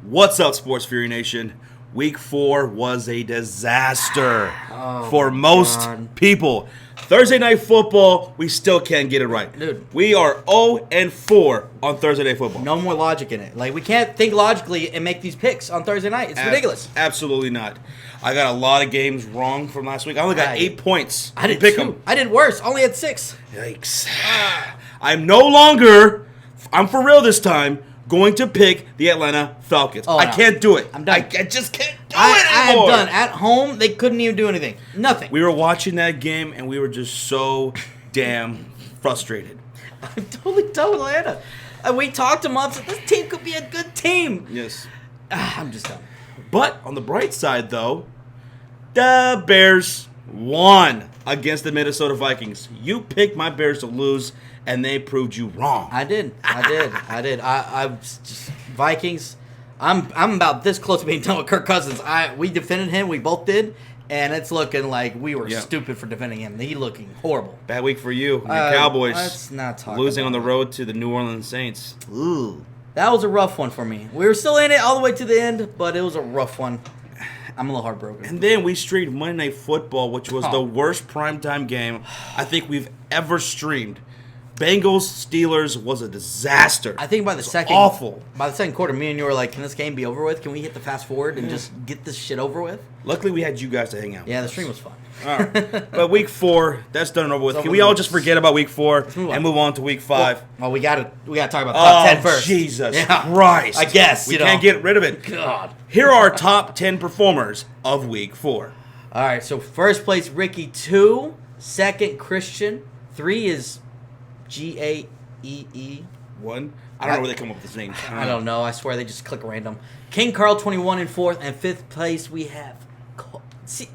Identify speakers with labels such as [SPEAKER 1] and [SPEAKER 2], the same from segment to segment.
[SPEAKER 1] What's up, Sports Fury Nation? Week 4 was a disaster for most people. Thursday Night Football, we still can't get it right.
[SPEAKER 2] Dude.
[SPEAKER 1] We are 0-4 on Thursday Night Football.
[SPEAKER 2] No more logic in it. Like, we can't think logically and make these picks on Thursday night. It's ridiculous.
[SPEAKER 1] Absolutely not. I got a lot of games wrong from last week. I only got 8 points.
[SPEAKER 2] I did
[SPEAKER 1] pick
[SPEAKER 2] too.
[SPEAKER 1] them.
[SPEAKER 2] I did worse. Only had 6.
[SPEAKER 1] Yikes. I'm no longer, I'm for real this time, going to pick the Atlanta Falcons. I can't do it.
[SPEAKER 2] I'm done.
[SPEAKER 1] I just can't do it anymore.
[SPEAKER 2] I'm done. At home, they couldn't even do anything. Nothing.
[SPEAKER 1] We were watching that game, and we were just so damn frustrated.
[SPEAKER 2] I'm totally done with Atlanta. We talked them up, so this team could be a good team.
[SPEAKER 1] Yes.
[SPEAKER 2] I'm just done.
[SPEAKER 1] But on the bright side, though, the Bears won against the Minnesota Vikings. You picked my Bears to lose, and they proved you wrong.
[SPEAKER 2] I did. I was just Vikings. I'm about this close to being done with Kirk Cousins. We defended him. We both did. And it's looking like we were stupid for defending him. He's looking horrible.
[SPEAKER 1] Bad week for you. Your Cowboys
[SPEAKER 2] let's not talk
[SPEAKER 1] losing
[SPEAKER 2] about
[SPEAKER 1] on the
[SPEAKER 2] that.
[SPEAKER 1] road to the New Orleans Saints.
[SPEAKER 2] Ooh. That was a rough one for me. We were still in it all the way to the end, but it was a rough one. I'm a little heartbroken.
[SPEAKER 1] And then we streamed Monday Night Football, which was the worst primetime game I think we've ever streamed. Bengals Steelers was a disaster.
[SPEAKER 2] I think by the second quarter, me and you were like, "Can this game be over with? Can we hit the fast forward and just get this shit over with?"
[SPEAKER 1] Luckily, we had you guys to hang out.
[SPEAKER 2] Yeah, the stream was fun.
[SPEAKER 1] All right. But week 4, that's done and over with. Can we all just forget about week 4 and move on to week 5?
[SPEAKER 2] Well, we gotta talk about the top 10 first.
[SPEAKER 1] Jesus Christ!
[SPEAKER 2] I guess
[SPEAKER 1] we can't get rid of it.
[SPEAKER 2] God.
[SPEAKER 1] Here are our top 10 performers of week 4.
[SPEAKER 2] All right. So first place, Ricky. 2, second, Christian. 3 is GAEE.
[SPEAKER 1] 1. I don't know where they come up with this name.
[SPEAKER 2] I don't know. I swear they just click random. King Carl 21 in 4th, and 5th place we have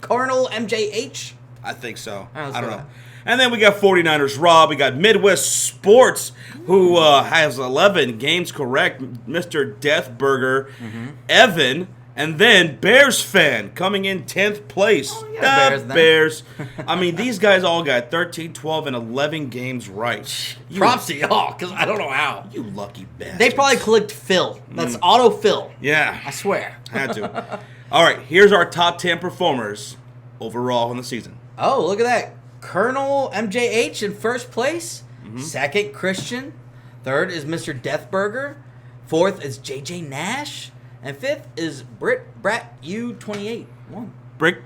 [SPEAKER 2] Cardinal MJH.
[SPEAKER 1] I think so.
[SPEAKER 2] I
[SPEAKER 1] don't know. And then we got 49ers Rob. We got Midwest Sports, who has 11 games correct. Mr. Deathburger, Evan, and then Bears fan coming in 10th place. Bears. I mean, these guys all got 13, 12, and 11 games right.
[SPEAKER 2] Props to y'all, because I don't know how.
[SPEAKER 1] You lucky bastards.
[SPEAKER 2] They probably clicked fill. That's auto-fill.
[SPEAKER 1] Yeah.
[SPEAKER 2] I swear.
[SPEAKER 1] Had to. All right, here's our top 10 performers overall in the season.
[SPEAKER 2] Oh, look at that. Colonel MJH in first place. Second, Christian. Third is Mr. Deathburger. Fourth is JJ Nash. And 5th is Brat U28.
[SPEAKER 1] Brat?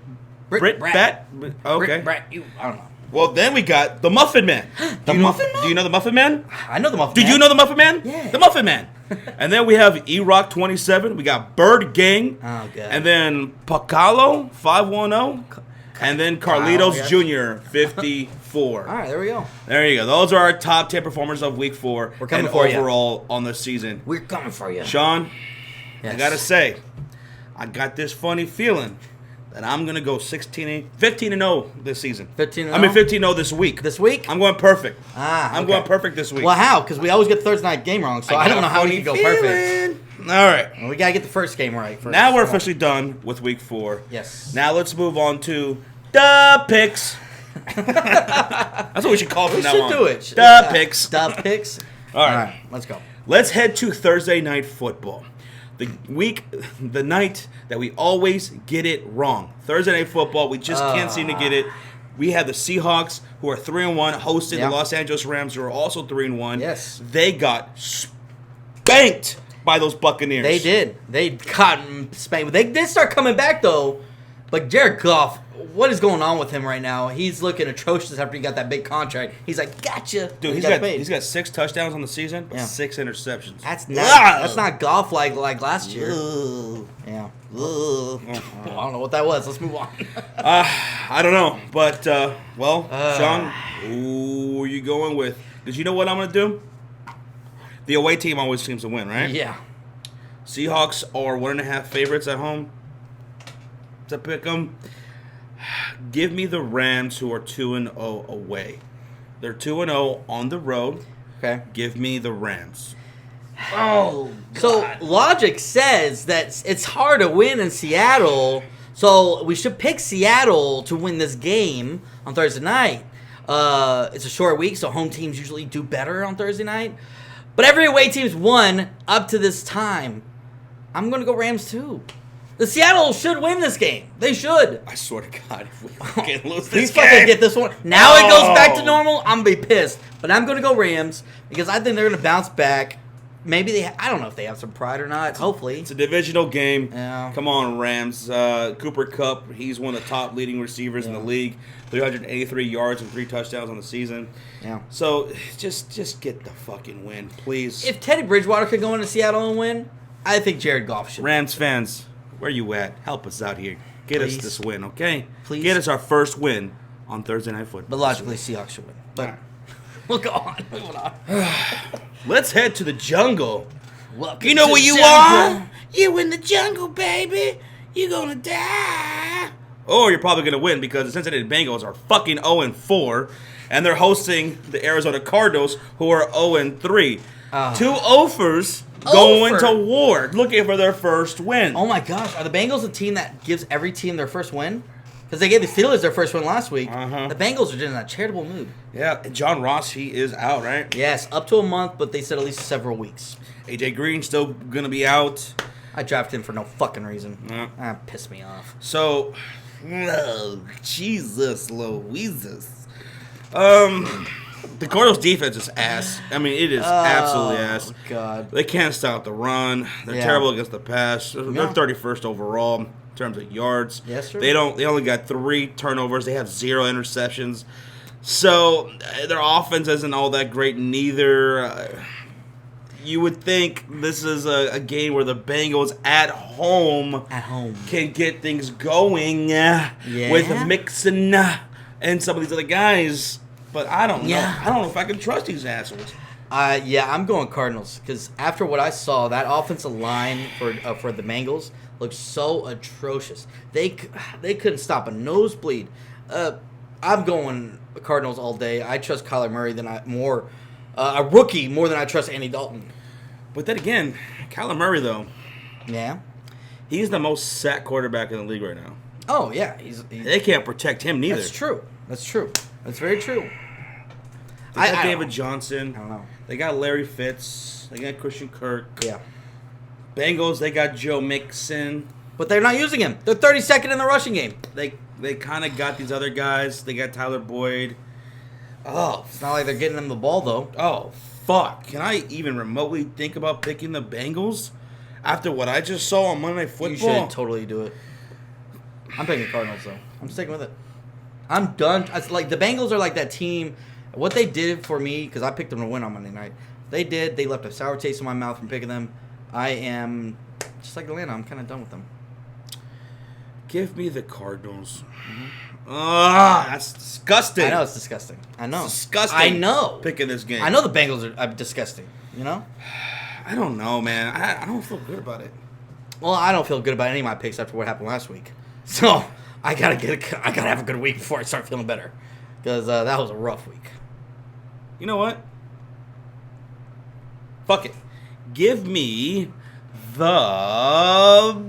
[SPEAKER 1] Okay.
[SPEAKER 2] Brat U. I don't know.
[SPEAKER 1] Well, then we got the Muffin Man.
[SPEAKER 2] Muffin Man?
[SPEAKER 1] Do you know the Muffin Man?
[SPEAKER 2] I know the Muffin Man.
[SPEAKER 1] Do you know the Muffin Man?
[SPEAKER 2] Yeah.
[SPEAKER 1] The Muffin Man. And then we have E-Rock 27. We got Bird Gang.
[SPEAKER 2] Oh, good.
[SPEAKER 1] And then Pacalo 510. And then Carlitos Jr. 54.
[SPEAKER 2] All right, there we go.
[SPEAKER 1] There you go. Those are our top 10 performers of week 4.
[SPEAKER 2] We're coming
[SPEAKER 1] and
[SPEAKER 2] for you.
[SPEAKER 1] overall on the season.
[SPEAKER 2] We're coming for you.
[SPEAKER 1] Sean,
[SPEAKER 2] yes.
[SPEAKER 1] I got to say, I got this funny feeling that I'm going to go 15-0 this season.
[SPEAKER 2] 15-0?
[SPEAKER 1] I mean 15-0 this week.
[SPEAKER 2] This week?
[SPEAKER 1] I'm going perfect.
[SPEAKER 2] I'm
[SPEAKER 1] going perfect this week.
[SPEAKER 2] Well, how? Because we always get the Thursday night game wrong, so I don't know how we can go perfect.
[SPEAKER 1] All right.
[SPEAKER 2] Well, we got to get the first game right first.
[SPEAKER 1] Now we're officially done with week 4.
[SPEAKER 2] Yes.
[SPEAKER 1] Now let's move on to the picks. That's what we should call it from now on.
[SPEAKER 2] We should do it.
[SPEAKER 1] The picks.
[SPEAKER 2] The picks.
[SPEAKER 1] All right.
[SPEAKER 2] Let's go.
[SPEAKER 1] Let's head to Thursday Night Football. The night that we always get it wrong. Thursday Night Football, we just can't seem to get it. We have the Seahawks, who are 3-1, hosting the Los Angeles Rams, who are also 3-1.
[SPEAKER 2] Yes.
[SPEAKER 1] They got spanked by those Buccaneers.
[SPEAKER 2] They did. They got spanked. They did start coming back, though. But Jared Goff, what is going on with him right now? He's looking atrocious after he got that big contract. He's like, gotcha.
[SPEAKER 1] Dude, he's got 6 touchdowns on the season, but 6 interceptions.
[SPEAKER 2] That's not Goff like last year. Yeah. Well, I don't know what that was. Let's move on.
[SPEAKER 1] I don't know, but Sean, who are you going with? Because you know what I'm going to do? The away team always seems to win, right?
[SPEAKER 2] Yeah.
[SPEAKER 1] Seahawks are 1.5 favorites at home to pick them. Give me the Rams, who are 2-0 away. They're 2-0 on the road.
[SPEAKER 2] Okay.
[SPEAKER 1] Give me the Rams.
[SPEAKER 2] Oh, God. So logic says that it's hard to win in Seattle, so we should pick Seattle to win this game on Thursday night. It's a short week, so home teams usually do better on Thursday night. But every away team's won up to this time. I'm going to go Rams, too. The Seattle should win this game. They should.
[SPEAKER 1] I swear to God, if we fucking lose
[SPEAKER 2] Please
[SPEAKER 1] this
[SPEAKER 2] fucking
[SPEAKER 1] game.
[SPEAKER 2] get this one. Now it goes back to normal. I'm going to be pissed. But I'm going to go Rams because I think they're going to bounce back. Maybe I don't know if they have some pride or not. Hopefully.
[SPEAKER 1] It's a divisional game.
[SPEAKER 2] Yeah.
[SPEAKER 1] Come on, Rams. Cooper Kupp, he's one of the top leading receivers in the league. 383 yards and 3 touchdowns on the season.
[SPEAKER 2] Yeah.
[SPEAKER 1] So just get the fucking win, please.
[SPEAKER 2] If Teddy Bridgewater could go into Seattle and win, I think Jared Goff should.
[SPEAKER 1] Rams fans, where you at? Help us out here. Get
[SPEAKER 2] Please.
[SPEAKER 1] us this win, okay?
[SPEAKER 2] Please.
[SPEAKER 1] Get us our first win on Thursday Night Football.
[SPEAKER 2] But logically, Seahawks should win. But we'll go on. Moving on.
[SPEAKER 1] Let's head to the jungle.
[SPEAKER 2] Welcome
[SPEAKER 1] You know
[SPEAKER 2] to
[SPEAKER 1] where
[SPEAKER 2] the
[SPEAKER 1] you
[SPEAKER 2] jungle.
[SPEAKER 1] are? You in the jungle, baby. You're gonna die. Or you're probably gonna win because the Cincinnati Bengals are fucking 0-4, and they're hosting the Arizona Cardinals, who are 0-3. Two offers going to war, looking for their first win.
[SPEAKER 2] Oh my gosh, are the Bengals a team that gives every team their first win? Because they gave the Steelers their first win last week. The Bengals are just in a charitable mood.
[SPEAKER 1] Yeah, and John Ross, he is out, right?
[SPEAKER 2] Yes, up to a month, but they said at least several weeks.
[SPEAKER 1] AJ Green still gonna be out.
[SPEAKER 2] I drafted him for no fucking reason.
[SPEAKER 1] Yeah.
[SPEAKER 2] That pissed me off.
[SPEAKER 1] So, oh, Jesus Louises. The Cardinals defense is ass. I mean, it is absolutely ass.
[SPEAKER 2] God.
[SPEAKER 1] They can't stop the run. They're terrible against the pass. They're 31st overall in terms of yards.
[SPEAKER 2] Yes, sir.
[SPEAKER 1] They only got 3 turnovers. They have 0 interceptions. So their offense isn't all that great neither. You would think this is a game where the Bengals at home can get things going with Mixon and some of these other guys. But I don't know. I don't know if I can trust these assholes.
[SPEAKER 2] I'm going Cardinals because after what I saw, that offensive line for the Bengals looked so atrocious. They couldn't stop a nosebleed. I'm going Cardinals all day. I trust Kyler Murray a rookie more than I trust Andy Dalton.
[SPEAKER 1] But then again, Kyler Murray though, he's the most sacked quarterback in the league right now.
[SPEAKER 2] Oh yeah,
[SPEAKER 1] they can't protect him neither.
[SPEAKER 2] That's true. That's very true.
[SPEAKER 1] They got David Johnson.
[SPEAKER 2] I don't know.
[SPEAKER 1] They got Larry Fitz. They got Christian Kirk.
[SPEAKER 2] Yeah.
[SPEAKER 1] Bengals, they got Joe Mixon.
[SPEAKER 2] But they're not using him. They're 32nd in the rushing game.
[SPEAKER 1] They kind of got these other guys. They got Tyler Boyd. Oh.
[SPEAKER 2] It's not like they're getting them the ball, though.
[SPEAKER 1] Oh, fuck. Can I even remotely think about picking the Bengals after what I just saw on Monday Night Football?
[SPEAKER 2] You should totally do it. I'm picking the Cardinals, though. I'm sticking with it. I'm done. Like, the Bengals are like that team. What they did for me, because I picked them to win on Monday night, they left a sour taste in my mouth from picking them. I am, just like Atlanta, I'm kind of done with them.
[SPEAKER 1] Give me the Cardinals. That's disgusting.
[SPEAKER 2] I know it's disgusting. I know.
[SPEAKER 1] It's disgusting.
[SPEAKER 2] I know.
[SPEAKER 1] Picking this game.
[SPEAKER 2] I know the Bengals are disgusting. You know?
[SPEAKER 1] I don't know, man. I don't feel good about it.
[SPEAKER 2] Well, I don't feel good about any of my picks after what happened last week. So I gotta have a good week before I start feeling better, because that was a rough week.
[SPEAKER 1] You know what? Fuck it. Give me the...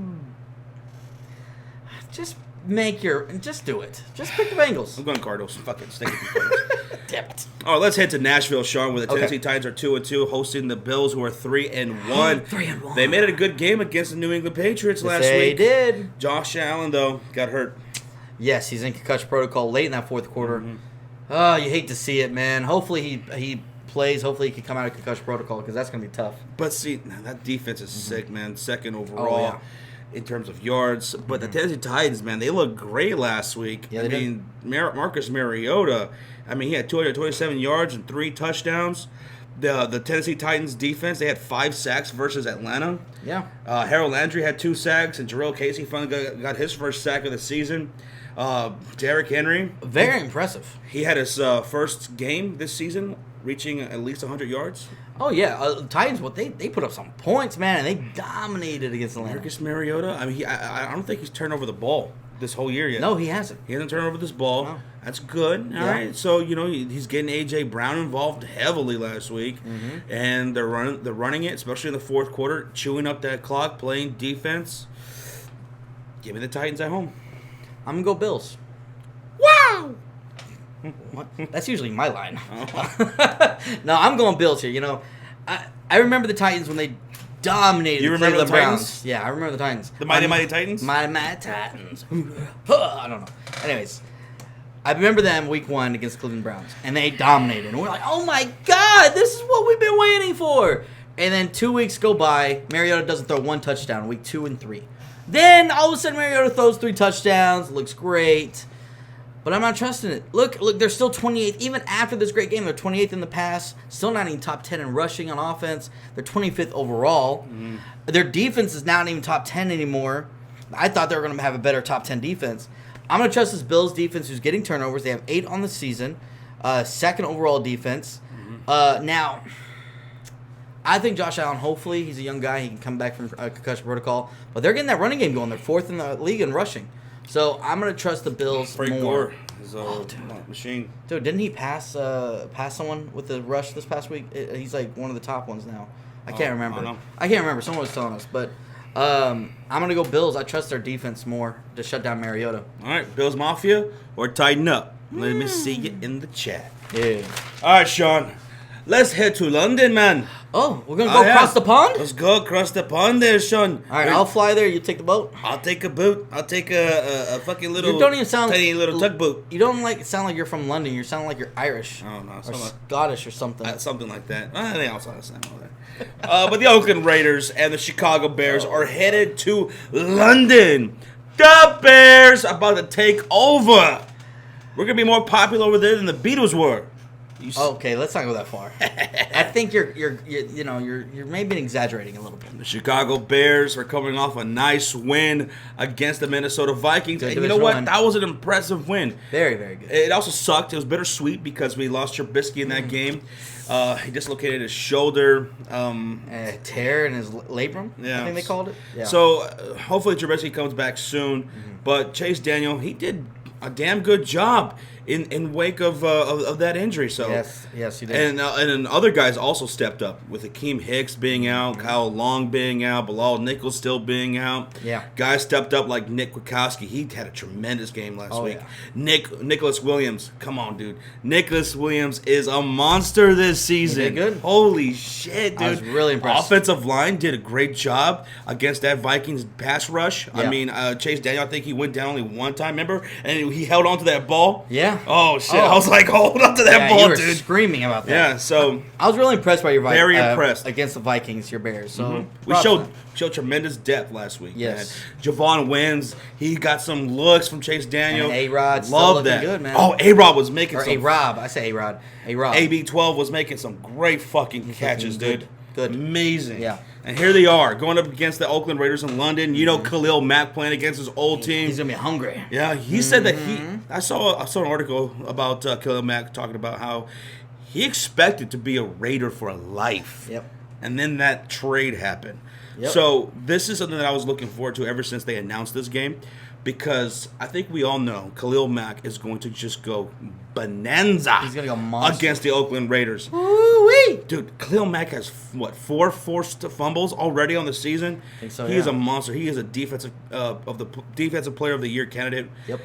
[SPEAKER 2] Just do it. Just pick the Bengals.
[SPEAKER 1] I'm going Cardinals. Fuck it. Stick with the Cardinals.
[SPEAKER 2] Damn it.
[SPEAKER 1] All right, let's head to Nashville, Sean, where the Tennessee Titans are 2-2, hosting the Bills, who are 3-1.
[SPEAKER 2] 3-1.
[SPEAKER 1] They made it a good game against the New England Patriots last week.
[SPEAKER 2] They did.
[SPEAKER 1] Josh Allen, though, got hurt.
[SPEAKER 2] Yes, he's in concussion protocol late in that fourth quarter. Oh, you hate to see it, man. Hopefully he plays. Hopefully he can come out of concussion protocol, because that's going to be tough.
[SPEAKER 1] But see, that defense is sick, man. Second overall in terms of yards. But the Tennessee Titans, man, they looked great last week.
[SPEAKER 2] Yeah, they did.
[SPEAKER 1] Marcus Mariota, he had 227 yards and 3 touchdowns. The Tennessee Titans defense, they had 5 sacks versus Atlanta.
[SPEAKER 2] Yeah.
[SPEAKER 1] Harold Landry had 2 sacks, and Jarrell Casey finally got his first sack of the season. Derrick Henry.
[SPEAKER 2] Very impressive.
[SPEAKER 1] He had his first game this season, reaching at least 100 yards.
[SPEAKER 2] Oh, yeah. Titans, they put up some points, man, and they dominated against Atlanta.
[SPEAKER 1] Marcus Mariota, I don't think he's turned over the ball this whole year yet.
[SPEAKER 2] No, he hasn't.
[SPEAKER 1] He hasn't turned over this ball.
[SPEAKER 2] No.
[SPEAKER 1] That's good. All right. So, he's getting A.J. Brown involved heavily last week. And they're running it, especially in the fourth quarter, chewing up that clock, playing defense. Give me the Titans at home.
[SPEAKER 2] I'm going to go Bills.
[SPEAKER 1] Wow!
[SPEAKER 2] What? That's usually my line. No, I'm going Bills here. I remember the Titans when they dominated
[SPEAKER 1] You remember
[SPEAKER 2] Cleveland
[SPEAKER 1] the
[SPEAKER 2] Browns.
[SPEAKER 1] Titans?
[SPEAKER 2] Yeah, I remember the Titans.
[SPEAKER 1] The Mighty Titans?
[SPEAKER 2] Mighty Titans. I don't know. Anyways, I remember them week 1 against Cleveland Browns, and they dominated. And we're like, oh my God, this is what we've been waiting for. And then 2 weeks go by, Mariota doesn't throw 1 touchdown, week 2 and 3. Then all of a sudden Mariota throws 3 touchdowns, looks great. But I'm not trusting it. Look, they're still 28th. Even after this great game, they're 28th in the pass. Still not even top 10 in rushing on offense. They're 25th overall. Mm-hmm. Their defense is not even top 10 anymore. I thought they were going to have a better top 10 defense. I'm going to trust this Bills defense who's getting turnovers. They have 8 on the season. Second overall defense. Mm-hmm. Now, I think Josh Allen, hopefully, he's a young guy. He can come back from concussion protocol. But they're getting that running game going. They're 4th in the league in rushing. So I'm gonna trust the Bills
[SPEAKER 1] Frank
[SPEAKER 2] more.
[SPEAKER 1] Gore is a machine.
[SPEAKER 2] Dude, didn't he pass someone with the rush this past week? He's like one of the top ones now. I can't remember. I can't remember. Someone was telling us, but I'm gonna go Bills. I trust their defense more to shut down Mariota.
[SPEAKER 1] All right, Bills Mafia or tighten up. Let me see you in the chat.
[SPEAKER 2] Yeah.
[SPEAKER 1] All right, Sean. Let's head to London, man.
[SPEAKER 2] Oh, we're gonna go across the pond?
[SPEAKER 1] Let's go across the pond there, Sean.
[SPEAKER 2] All right, I'll fly there. You take the boat.
[SPEAKER 1] I'll take a boat. I'll take a fucking little.
[SPEAKER 2] You don't even sound
[SPEAKER 1] tiny little tugboat.
[SPEAKER 2] You don't sound like you're from London. You sound like you're Irish.
[SPEAKER 1] I don't know,
[SPEAKER 2] or Scottish or something.
[SPEAKER 1] Something like that. They also sound like that. But the Oakland Raiders and the Chicago Bears are headed to London. The Bears are about to take over. We're gonna be more popular over there than the Beatles were.
[SPEAKER 2] Okay, let's not go that far. I think you're maybe exaggerating a little bit.
[SPEAKER 1] The Chicago Bears are coming off a nice win against the Minnesota Vikings. And you know what? That was an impressive win.
[SPEAKER 2] Very, very good.
[SPEAKER 1] It also sucked. It was bittersweet because we lost Trubisky in that game. He dislocated his shoulder.
[SPEAKER 2] Tear in his labrum,
[SPEAKER 1] yeah.
[SPEAKER 2] I think they called it. Yeah.
[SPEAKER 1] So hopefully Trubisky comes back soon. Mm-hmm. But Chase Daniel, he did a damn good job in wake of that injury. So
[SPEAKER 2] yes, he did.
[SPEAKER 1] And then other guys also stepped up with Akeem Hicks being out, Kyle Long being out, Bilal Nichols still being out.
[SPEAKER 2] Yeah,
[SPEAKER 1] guys stepped up like Nick Kwiatkowski. He had a tremendous game last week.
[SPEAKER 2] Yeah.
[SPEAKER 1] Nicholas Williams, come on, dude. Nicholas Williams is a monster this season.
[SPEAKER 2] He did good.
[SPEAKER 1] Holy shit, dude!
[SPEAKER 2] I was really impressed.
[SPEAKER 1] Offensive line did a great job against that Vikings pass rush. Yeah. I mean, Chase Daniel, I think he went down only one time, remember? And he held on to that ball.
[SPEAKER 2] Yeah.
[SPEAKER 1] Oh shit! I was like, hold on to that ball,
[SPEAKER 2] you were
[SPEAKER 1] dude.
[SPEAKER 2] Screaming about that.
[SPEAKER 1] Yeah. So
[SPEAKER 2] I was really impressed by your Vikings.
[SPEAKER 1] Very impressed
[SPEAKER 2] against the Vikings, your Bears. So
[SPEAKER 1] we showed tremendous depth last week.
[SPEAKER 2] Yes.
[SPEAKER 1] Man. Javon wins. He got some looks from Chase Daniel.
[SPEAKER 2] A-Rod still
[SPEAKER 1] love
[SPEAKER 2] looking
[SPEAKER 1] that.
[SPEAKER 2] Good, man.
[SPEAKER 1] Oh, A-Rod was making some.
[SPEAKER 2] A-Rob. I say A-Rod. A-Rob.
[SPEAKER 1] AB12 was making some great fucking catches, dude.
[SPEAKER 2] Good.
[SPEAKER 1] Amazing.
[SPEAKER 2] Yeah.
[SPEAKER 1] And here they are going up against the Oakland Raiders in London. You know, Khalil Mack playing against his old team.
[SPEAKER 2] He's gonna be hungry.
[SPEAKER 1] Yeah, he said that I saw an article about Khalil Mack talking about how he expected to be a Raider for life.
[SPEAKER 2] Yep.
[SPEAKER 1] And then that trade happened.
[SPEAKER 2] Yep.
[SPEAKER 1] So this is something that I was looking forward to ever since they announced this game, because I think we all know Khalil Mack is going to just go bonanza.
[SPEAKER 2] He's gonna go monster
[SPEAKER 1] against the Oakland Raiders.
[SPEAKER 2] Woo-wee.
[SPEAKER 1] Dude, Khalil Mack has four forced fumbles already on the season.
[SPEAKER 2] I think so,
[SPEAKER 1] he is a monster. He is a defensive player of the year candidate.
[SPEAKER 2] Yep.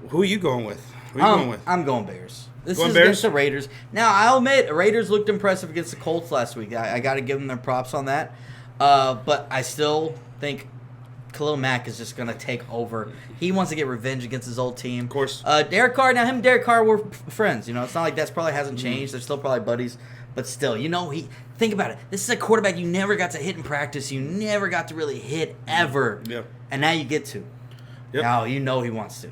[SPEAKER 1] Who are you going with? Who are you going with?
[SPEAKER 2] I'm going Bears. This
[SPEAKER 1] going
[SPEAKER 2] is
[SPEAKER 1] Bears?
[SPEAKER 2] against the Raiders. Now, I'll admit, the Raiders looked impressive against the Colts last week. I got to give them their props on that. But I still think Khalil Mack is just going to take over. He wants to get revenge against his old team.
[SPEAKER 1] Of course.
[SPEAKER 2] Derek Carr, now him and Derek Carr were friends. You know, it's not like that's probably hasn't changed. They're still probably buddies. But still, you know, think about it. This is a quarterback you never got to hit in practice. You never got to really hit ever.
[SPEAKER 1] Yep.
[SPEAKER 2] And now you get to.
[SPEAKER 1] Yep.
[SPEAKER 2] Now you know he wants to.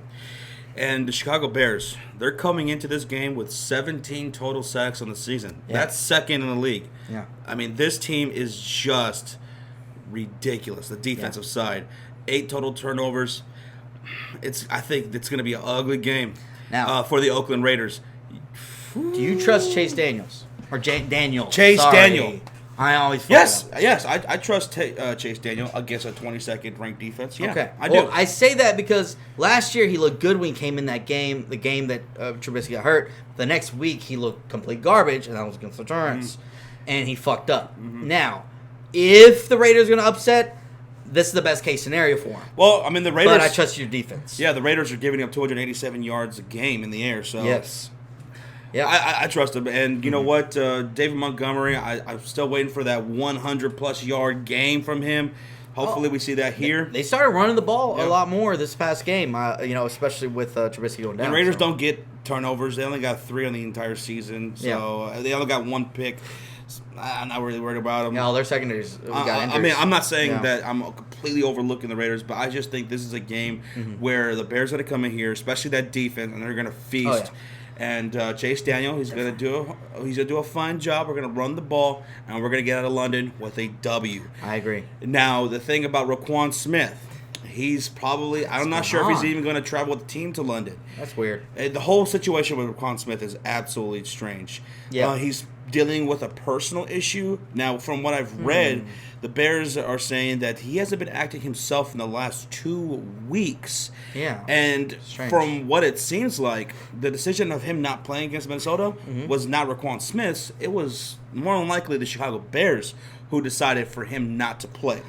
[SPEAKER 1] And the Chicago Bears, they're coming into this game with 17 total sacks on the season.
[SPEAKER 2] Yeah.
[SPEAKER 1] That's second in the league.
[SPEAKER 2] Yeah.
[SPEAKER 1] I mean, this team is just ridiculous. The defensive side, 8 total turnovers. I think it's going to be an ugly game
[SPEAKER 2] now
[SPEAKER 1] for the Oakland Raiders.
[SPEAKER 2] Do you trust Chase Daniels or Daniel?
[SPEAKER 1] Chase Daniel.
[SPEAKER 2] I always
[SPEAKER 1] yes. I trust Chase Daniel against a 22nd ranked defense. Yeah,
[SPEAKER 2] okay,
[SPEAKER 1] I do.
[SPEAKER 2] I say that because last year he looked good when he came in that game, the game that Trubisky got hurt. The next week he looked complete garbage, and that was against the Giants, and he fucked up. Now, if the Raiders are going to upset, this is the best case scenario for him.
[SPEAKER 1] Well, I mean the Raiders.
[SPEAKER 2] But I trust your defense.
[SPEAKER 1] Yeah, the Raiders are giving up 287 yards a game in the air. So
[SPEAKER 2] yes. Yeah,
[SPEAKER 1] I trust him. And you know what? David Montgomery, I'm still waiting for that 100-plus yard game from him. Hopefully we see that here.
[SPEAKER 2] They started running the ball a lot more this past game, especially with Trubisky going down.
[SPEAKER 1] And Raiders don't get turnovers. They only got 3 on the entire season. So they only got 1 pick. I'm not really worried about them.
[SPEAKER 2] No, their secondaries got injured.
[SPEAKER 1] I mean, I'm not saying that I'm completely overlooking the Raiders, but I just think this is a game where the Bears are going to come in here, especially that defense, and they're going to feast.
[SPEAKER 2] Oh, yeah.
[SPEAKER 1] And Chase Daniel, he's gonna do a fine job. We're gonna run the ball, and we're gonna get out of London with a W.
[SPEAKER 2] I agree.
[SPEAKER 1] Now the thing about Roquan Smith, he's probably I'm not sure if he's even gonna travel with the team to London.
[SPEAKER 2] That's weird.
[SPEAKER 1] The whole situation with Roquan Smith is absolutely strange.
[SPEAKER 2] Yeah,
[SPEAKER 1] he's dealing with a personal issue. Now, from what I've read, the Bears are saying that he hasn't been acting himself in the last 2 weeks.
[SPEAKER 2] Yeah.
[SPEAKER 1] And
[SPEAKER 2] strange.
[SPEAKER 1] From what it seems like, the decision of him not playing against Minnesota was not Roquan Smith's. It was more than likely the Chicago Bears who decided for him not to play.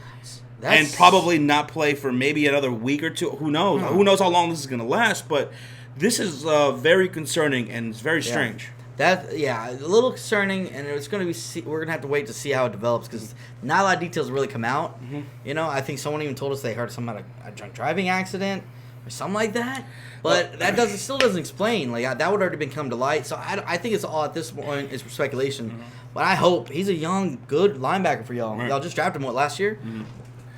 [SPEAKER 1] And probably not play for maybe another week or 2. Who knows? Who knows how long this is going to last? But this is very concerning and it's very strange.
[SPEAKER 2] A little concerning, and it's going to be. We're going to have to wait to see how it develops because not a lot of details really come out. I think someone even told us they heard something about a drunk driving accident or something like that. But that still doesn't explain. Like that would already been come to light. So I think it's all at this point is speculation. But I hope he's a young, good linebacker for y'all. Y'all just drafted him last year.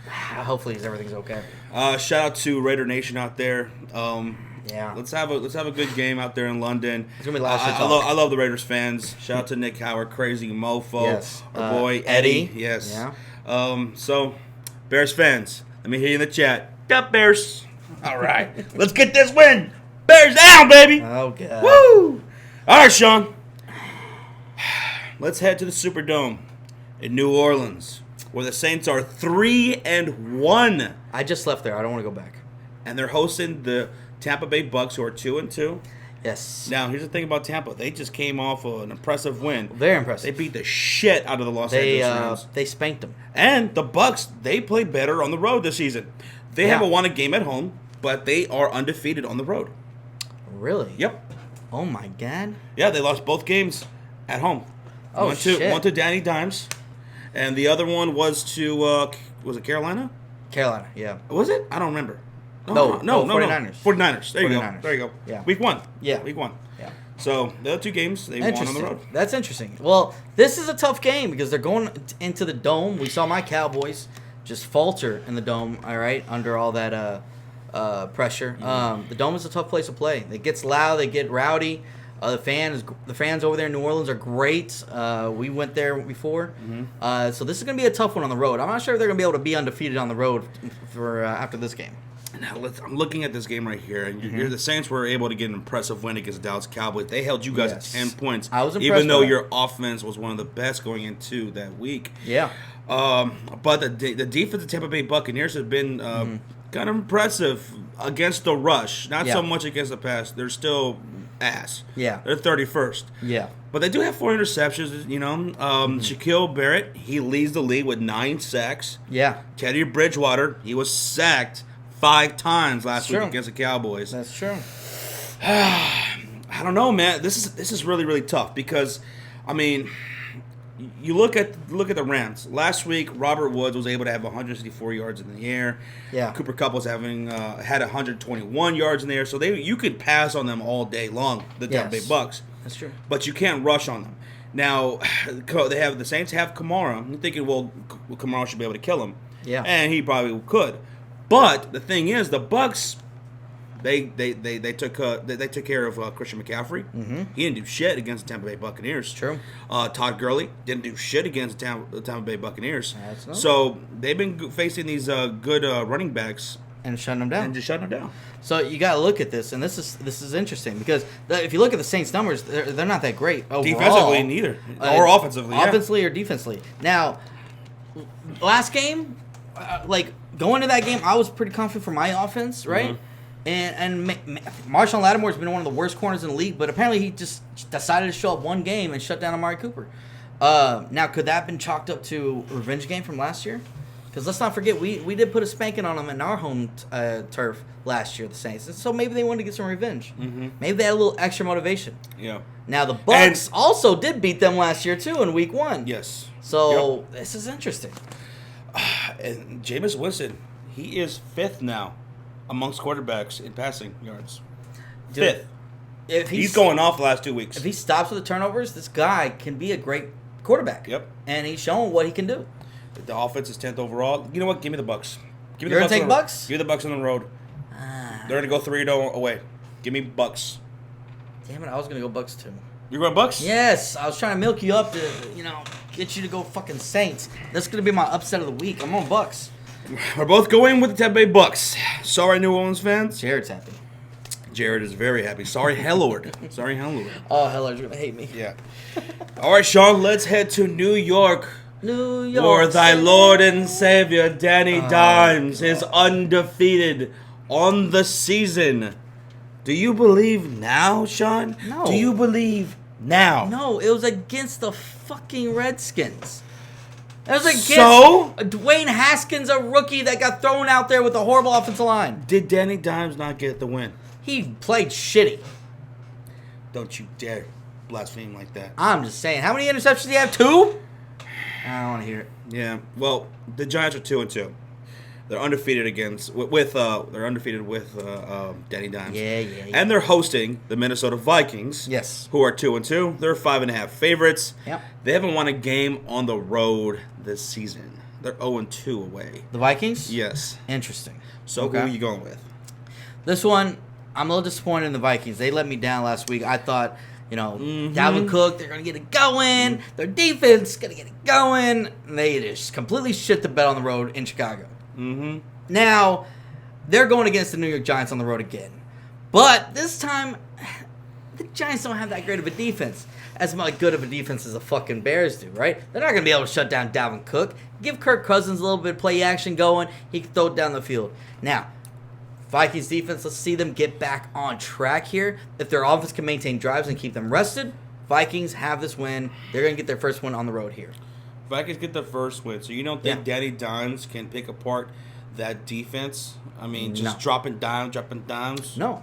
[SPEAKER 2] Hopefully, everything's okay.
[SPEAKER 1] Shout out to Raider Nation out there.
[SPEAKER 2] Yeah,
[SPEAKER 1] let's have a good game out there in London.
[SPEAKER 2] It's gonna be last year.
[SPEAKER 1] I love the Raiders fans. Shout out to Nick Howard, crazy mofo,
[SPEAKER 2] yes.
[SPEAKER 1] Our boy Eddie. Yes.
[SPEAKER 2] Yeah.
[SPEAKER 1] So Bears fans, let me hear you in the chat. Up Bears. All right, let's get this win. Bears down, baby.
[SPEAKER 2] Oh god.
[SPEAKER 1] Woo! All right, Sean. Let's head to the Superdome in New Orleans, where the Saints are 3-1.
[SPEAKER 2] I just left there. I don't want to go back.
[SPEAKER 1] And they're hosting the Tampa Bay Bucks, who are 2-2.
[SPEAKER 2] Yes.
[SPEAKER 1] Now, here's the thing about Tampa. They just came off an impressive win.
[SPEAKER 2] Very impressive.
[SPEAKER 1] They beat the shit out of the Los Angeles Rams.
[SPEAKER 2] They spanked them.
[SPEAKER 1] And the Bucks, they play better on the road this season. They haven't won a game at home, but they are undefeated on the road.
[SPEAKER 2] Really?
[SPEAKER 1] Yep.
[SPEAKER 2] Oh, my God.
[SPEAKER 1] Yeah, they lost both games at home.
[SPEAKER 2] Oh, shit.
[SPEAKER 1] One to Danny Dimes, and the other one was to, was it Carolina?
[SPEAKER 2] Carolina, yeah.
[SPEAKER 1] Was it? I don't remember.
[SPEAKER 2] No,
[SPEAKER 1] 49ers. 49ers. There you go. There you go.
[SPEAKER 2] Yeah.
[SPEAKER 1] Week 1.
[SPEAKER 2] Yeah.
[SPEAKER 1] Week 1.
[SPEAKER 2] Yeah.
[SPEAKER 1] So, the other 2 games, they won on the road.
[SPEAKER 2] That's interesting. Well, this is a tough game because they're going into the Dome. We saw my Cowboys just falter in the Dome, all right, under all that pressure. The Dome is a tough place to play. It gets loud. They get rowdy. The fans over there in New Orleans are great. We went there before. So this is going to be a tough one on the road. I'm not sure if they're going to be able to be undefeated on the road for after this game.
[SPEAKER 1] Now, I'm looking at this game right here, and the Saints were able to get an impressive win against the Dallas Cowboys. They held you guys at 10 points.
[SPEAKER 2] I was impressed
[SPEAKER 1] even though
[SPEAKER 2] by
[SPEAKER 1] your offense was one of the best going into that week.
[SPEAKER 2] Yeah.
[SPEAKER 1] But the defense of Tampa Bay Buccaneers has been kind of impressive against the rush. Not so much against the pass. They're still ass.
[SPEAKER 2] Yeah.
[SPEAKER 1] They're 31st.
[SPEAKER 2] Yeah.
[SPEAKER 1] But they do have 4 interceptions, Shaquille Barrett, he leads the league with 9 sacks.
[SPEAKER 2] Yeah.
[SPEAKER 1] Teddy Bridgewater, he was sacked 5 times last week against the Cowboys.
[SPEAKER 2] That's true.
[SPEAKER 1] I don't know, man. This is really, really tough because, I mean, you look at the Rams. Last week, Robert Woods was able to have 164 yards in the air.
[SPEAKER 2] Yeah.
[SPEAKER 1] Cooper Kupp was had 121 yards in the air. So you could pass on them all day long, the Tampa Bay Bucks.
[SPEAKER 2] That's true.
[SPEAKER 1] But you can't rush on them. Now, the Saints have Kamara. You're thinking, well, Kamara should be able to kill him.
[SPEAKER 2] Yeah.
[SPEAKER 1] And he probably could. But the thing is, the Bucks, they took care of Christian McCaffrey. He didn't do shit against the Tampa Bay Buccaneers.
[SPEAKER 2] True.
[SPEAKER 1] Todd Gurley didn't do shit against the Tampa Bay Buccaneers. So they've been facing these good running backs
[SPEAKER 2] and shutting them down. So you got to look at this, and this is interesting because if you look at the Saints' numbers, they're not that great overall.
[SPEAKER 1] Defensively, neither, or offensively.
[SPEAKER 2] Offensively or defensively. Now, last game, going to that game, I was pretty confident for my offense, right? And Marshawn Lattimore's been one of the worst corners in the league, but apparently he just decided to show up one game and shut down Amari Cooper. Now, could that have been chalked up to a revenge game from last year? Because let's not forget, we did put a spanking on them in our home turf last year, the Saints. And so maybe they wanted to get some revenge. Mm-hmm. Maybe they had a little extra motivation.
[SPEAKER 1] Yeah.
[SPEAKER 2] Now, the Bucs also did beat them last year, too, in Week 1.
[SPEAKER 1] Yes.
[SPEAKER 2] So, this is interesting.
[SPEAKER 1] And Jameis Winston, he is 5th now amongst quarterbacks in passing yards. 5th.
[SPEAKER 2] If
[SPEAKER 1] he's going off the last 2 weeks.
[SPEAKER 2] If he stops with the turnovers, this guy can be a great quarterback.
[SPEAKER 1] Yep.
[SPEAKER 2] And he's showing what he can do.
[SPEAKER 1] The offense is 10th overall. You know what? Give me the Bucs.
[SPEAKER 2] You're going to take Bucs?
[SPEAKER 1] Give me the Bucs on the road. They're going to go 3-0 away. Give me Bucs.
[SPEAKER 2] Damn it, I was going to go Bucs too.
[SPEAKER 1] You're going Bucs?
[SPEAKER 2] Yes, I was trying to milk you up to, get you to go fucking Saints. That's going to be my upset of the week. I'm on Bucs.
[SPEAKER 1] We're both going with the Tampa Bay Bucs. Sorry, New Orleans fans.
[SPEAKER 2] Jared's happy.
[SPEAKER 1] Jared is very happy. Sorry, Hellord. Sorry, Hellord.
[SPEAKER 2] Oh, Hellord's going to hate me.
[SPEAKER 1] Yeah. All right, Sean, let's head to New York.
[SPEAKER 2] New York.
[SPEAKER 1] For thy Lord and Savior, Danny Dimes, is undefeated on the season. Do you believe now, Sean?
[SPEAKER 2] No.
[SPEAKER 1] Do you believe now?
[SPEAKER 2] No, it was against the fucking Redskins. It was against Dwayne Haskins, a rookie that got thrown out there with a horrible offensive line.
[SPEAKER 1] Did Danny Dimes not get the win?
[SPEAKER 2] He played shitty.
[SPEAKER 1] Don't you dare blaspheme like that.
[SPEAKER 2] I'm just saying. How many interceptions do you have? 2? I don't want to hear it.
[SPEAKER 1] Yeah. Well, the Giants are 2-2. They're undefeated they're undefeated with Danny Dimes.
[SPEAKER 2] Yeah.
[SPEAKER 1] And they're hosting the Minnesota Vikings.
[SPEAKER 2] Yes.
[SPEAKER 1] Who are 2-2. They're 5.5 favorites.
[SPEAKER 2] Yep.
[SPEAKER 1] They haven't won a game on the road this season. They're 0-2 away.
[SPEAKER 2] The Vikings?
[SPEAKER 1] Yes.
[SPEAKER 2] Interesting.
[SPEAKER 1] So who are you going with?
[SPEAKER 2] This one, I'm a little disappointed in the Vikings. They let me down last week. I thought, Dalvin Cook, they're going to get it going. Their defense is going to get it going. And they just completely shit the bed on the road in Chicago.
[SPEAKER 1] Mm-hmm.
[SPEAKER 2] Now, they're going against the New York Giants on the road again. But this time, the Giants don't have that great of a defense. As good of a defense as the fucking Bears do, right? They're not going to be able to shut down Dalvin Cook. Give Kirk Cousins a little bit of play action going. He can throw it down the field. Now, Vikings defense, let's see them get back on track here. If their offense can maintain drives and keep them rested, Vikings have this win. They're going to get their first win on the road here.
[SPEAKER 1] Vikings get the first win. So you don't think Danny Dimes can pick apart that defense? I mean, just dropping dimes?
[SPEAKER 2] No,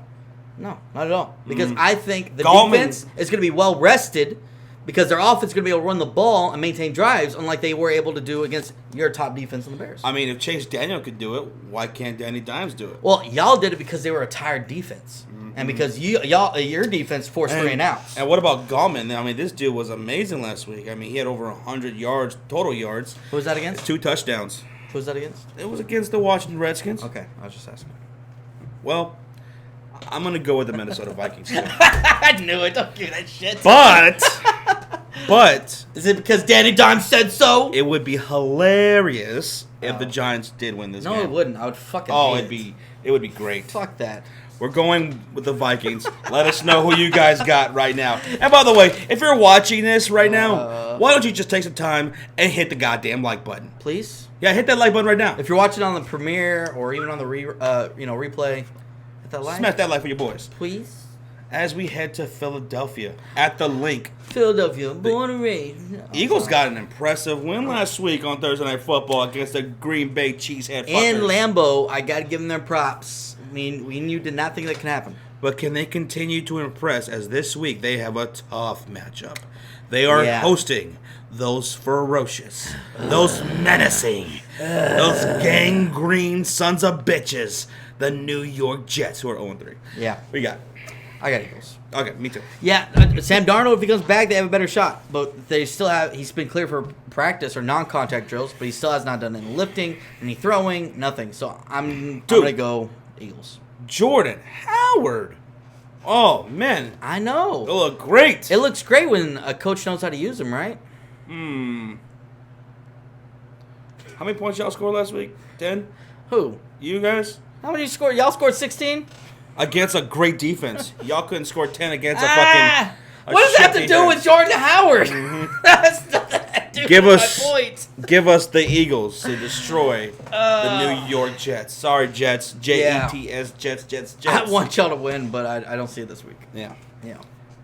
[SPEAKER 2] not at all. Because I think the defense is going to be well rested because their offense is going to be able to run the ball and maintain drives unlike they were able to do against your top defense in the Bears.
[SPEAKER 1] I mean, if Chase Daniel could do it, why can't Danny Dimes do it?
[SPEAKER 2] Well, y'all did it because they were a tired defense. And because your defense forced 3 and outs.
[SPEAKER 1] And what about Gallman? I mean, this dude was amazing last week. I mean, he had over 100 yards, total yards.
[SPEAKER 2] Who was that against?
[SPEAKER 1] 2 touchdowns.
[SPEAKER 2] Who was that against?
[SPEAKER 1] It was against the Washington Redskins.
[SPEAKER 2] Okay, I was just asking.
[SPEAKER 1] Well, I'm going to go with the Minnesota Vikings.
[SPEAKER 2] I knew it. Don't give that shit.
[SPEAKER 1] But
[SPEAKER 2] is it because Danny Dimes said so?
[SPEAKER 1] It would be hilarious if the Giants did win this game.
[SPEAKER 2] No, it wouldn't. I would fucking hate
[SPEAKER 1] it would be great.
[SPEAKER 2] Fuck that.
[SPEAKER 1] We're going with the Vikings. Let us know who you guys got right now. And by the way, if you're watching this right now, why don't you just take some time and hit the goddamn like button?
[SPEAKER 2] Please?
[SPEAKER 1] Yeah, hit that like button right now.
[SPEAKER 2] If you're watching on the premiere or even on the replay, hit that like.
[SPEAKER 1] Smash that like for your boys.
[SPEAKER 2] Please.
[SPEAKER 1] As we head to Philadelphia at the Link.
[SPEAKER 2] Philadelphia, born and raised.
[SPEAKER 1] Eagles got an impressive win last week on Thursday Night Football against the Green Bay Cheesehead fuckers.
[SPEAKER 2] In Lambeau, I got to give them their props. I mean, we did not think that can happen.
[SPEAKER 1] But can they continue to impress as this week they have a tough matchup? They are hosting those ferocious, those menacing, those gangrene sons of bitches, the New York Jets, who are 0-3.
[SPEAKER 2] Yeah.
[SPEAKER 1] We got
[SPEAKER 2] I got Eagles.
[SPEAKER 1] Okay, me too.
[SPEAKER 2] Yeah, Sam Darnold, if he comes back, they have a better shot. But they still have, he's been clear for practice or non-contact drills, but he still has not done any lifting, any throwing, nothing. So I'm going to go Eagles.
[SPEAKER 1] Jordan Howard. Oh, man.
[SPEAKER 2] I know.
[SPEAKER 1] It'll look great.
[SPEAKER 2] It looks great when a coach knows how to use him, right?
[SPEAKER 1] How many points y'all scored last week? 10?
[SPEAKER 2] Who?
[SPEAKER 1] You guys?
[SPEAKER 2] How many you scored? Y'all scored 16?
[SPEAKER 1] Against a great defense. Y'all couldn't score 10 against a fucking...
[SPEAKER 2] What does that have to do with Jordan Howard? That's nothing to do with my point.
[SPEAKER 1] Give us the Eagles to destroy the New York Jets. Sorry, Jets. Jets, Jets.
[SPEAKER 2] I want y'all to win, but I don't see it this week.
[SPEAKER 1] Yeah.
[SPEAKER 2] Yeah.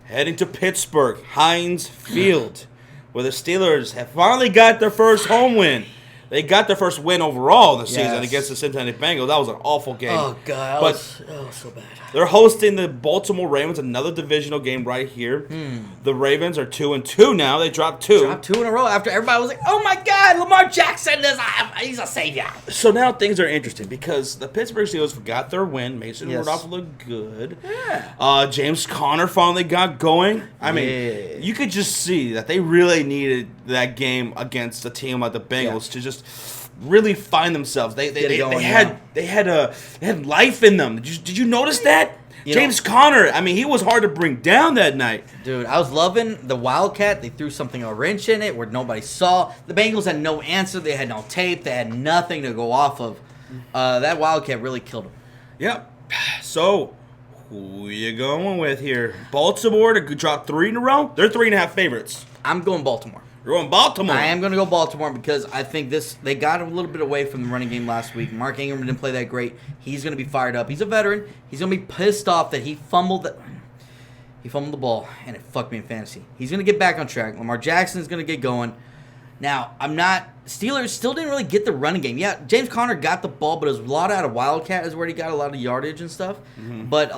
[SPEAKER 1] Heading to Pittsburgh, Heinz Field, where the Steelers have finally got their first home win. They got their first win overall in the season
[SPEAKER 2] Yes.
[SPEAKER 1] against the Cincinnati Bengals. That was an awful game.
[SPEAKER 2] Oh, God.
[SPEAKER 1] But
[SPEAKER 2] So bad.
[SPEAKER 1] they're hosting the Baltimore Ravens, another divisional game right here. The Ravens are 2-2 now. They dropped 2.
[SPEAKER 2] Dropped 2 in a row after everybody was like, oh, my God, Lamar Jackson, he's a savior.
[SPEAKER 1] So now things are interesting because the Pittsburgh Steelers got their win. Mason
[SPEAKER 2] Yes.
[SPEAKER 1] Rudolph looked good.
[SPEAKER 2] Yeah.
[SPEAKER 1] James Conner finally got going. I mean, you could just see that they really needed that game against a team like the Bengals to just really find themselves. They had life in them. Did you notice that? James Conner, I mean, he was hard to bring down that night.
[SPEAKER 2] Dude, I was loving the Wildcat. They threw a wrench in it where nobody saw. The Bengals had no answer. They had no tape. They had nothing to go off of. That Wildcat really killed them.
[SPEAKER 1] Yep. So, who you going with here? Baltimore to drop 3 in a row? They're 3.5 favorites.
[SPEAKER 2] I'm going Baltimore.
[SPEAKER 1] You're going Baltimore.
[SPEAKER 2] I am going to go Baltimore because I think they got a little bit away from the running game last week. Mark Ingram didn't play that great. He's going to be fired up. He's a veteran. He's going to be pissed off that he fumbled the ball, and it fucked me in fantasy. He's going to get back on track. Lamar Jackson's going to get going. Now, Steelers still didn't really get the running game. Yeah, James Conner got the ball, but it was a lot out of Wildcat is where he got a lot of yardage and stuff. But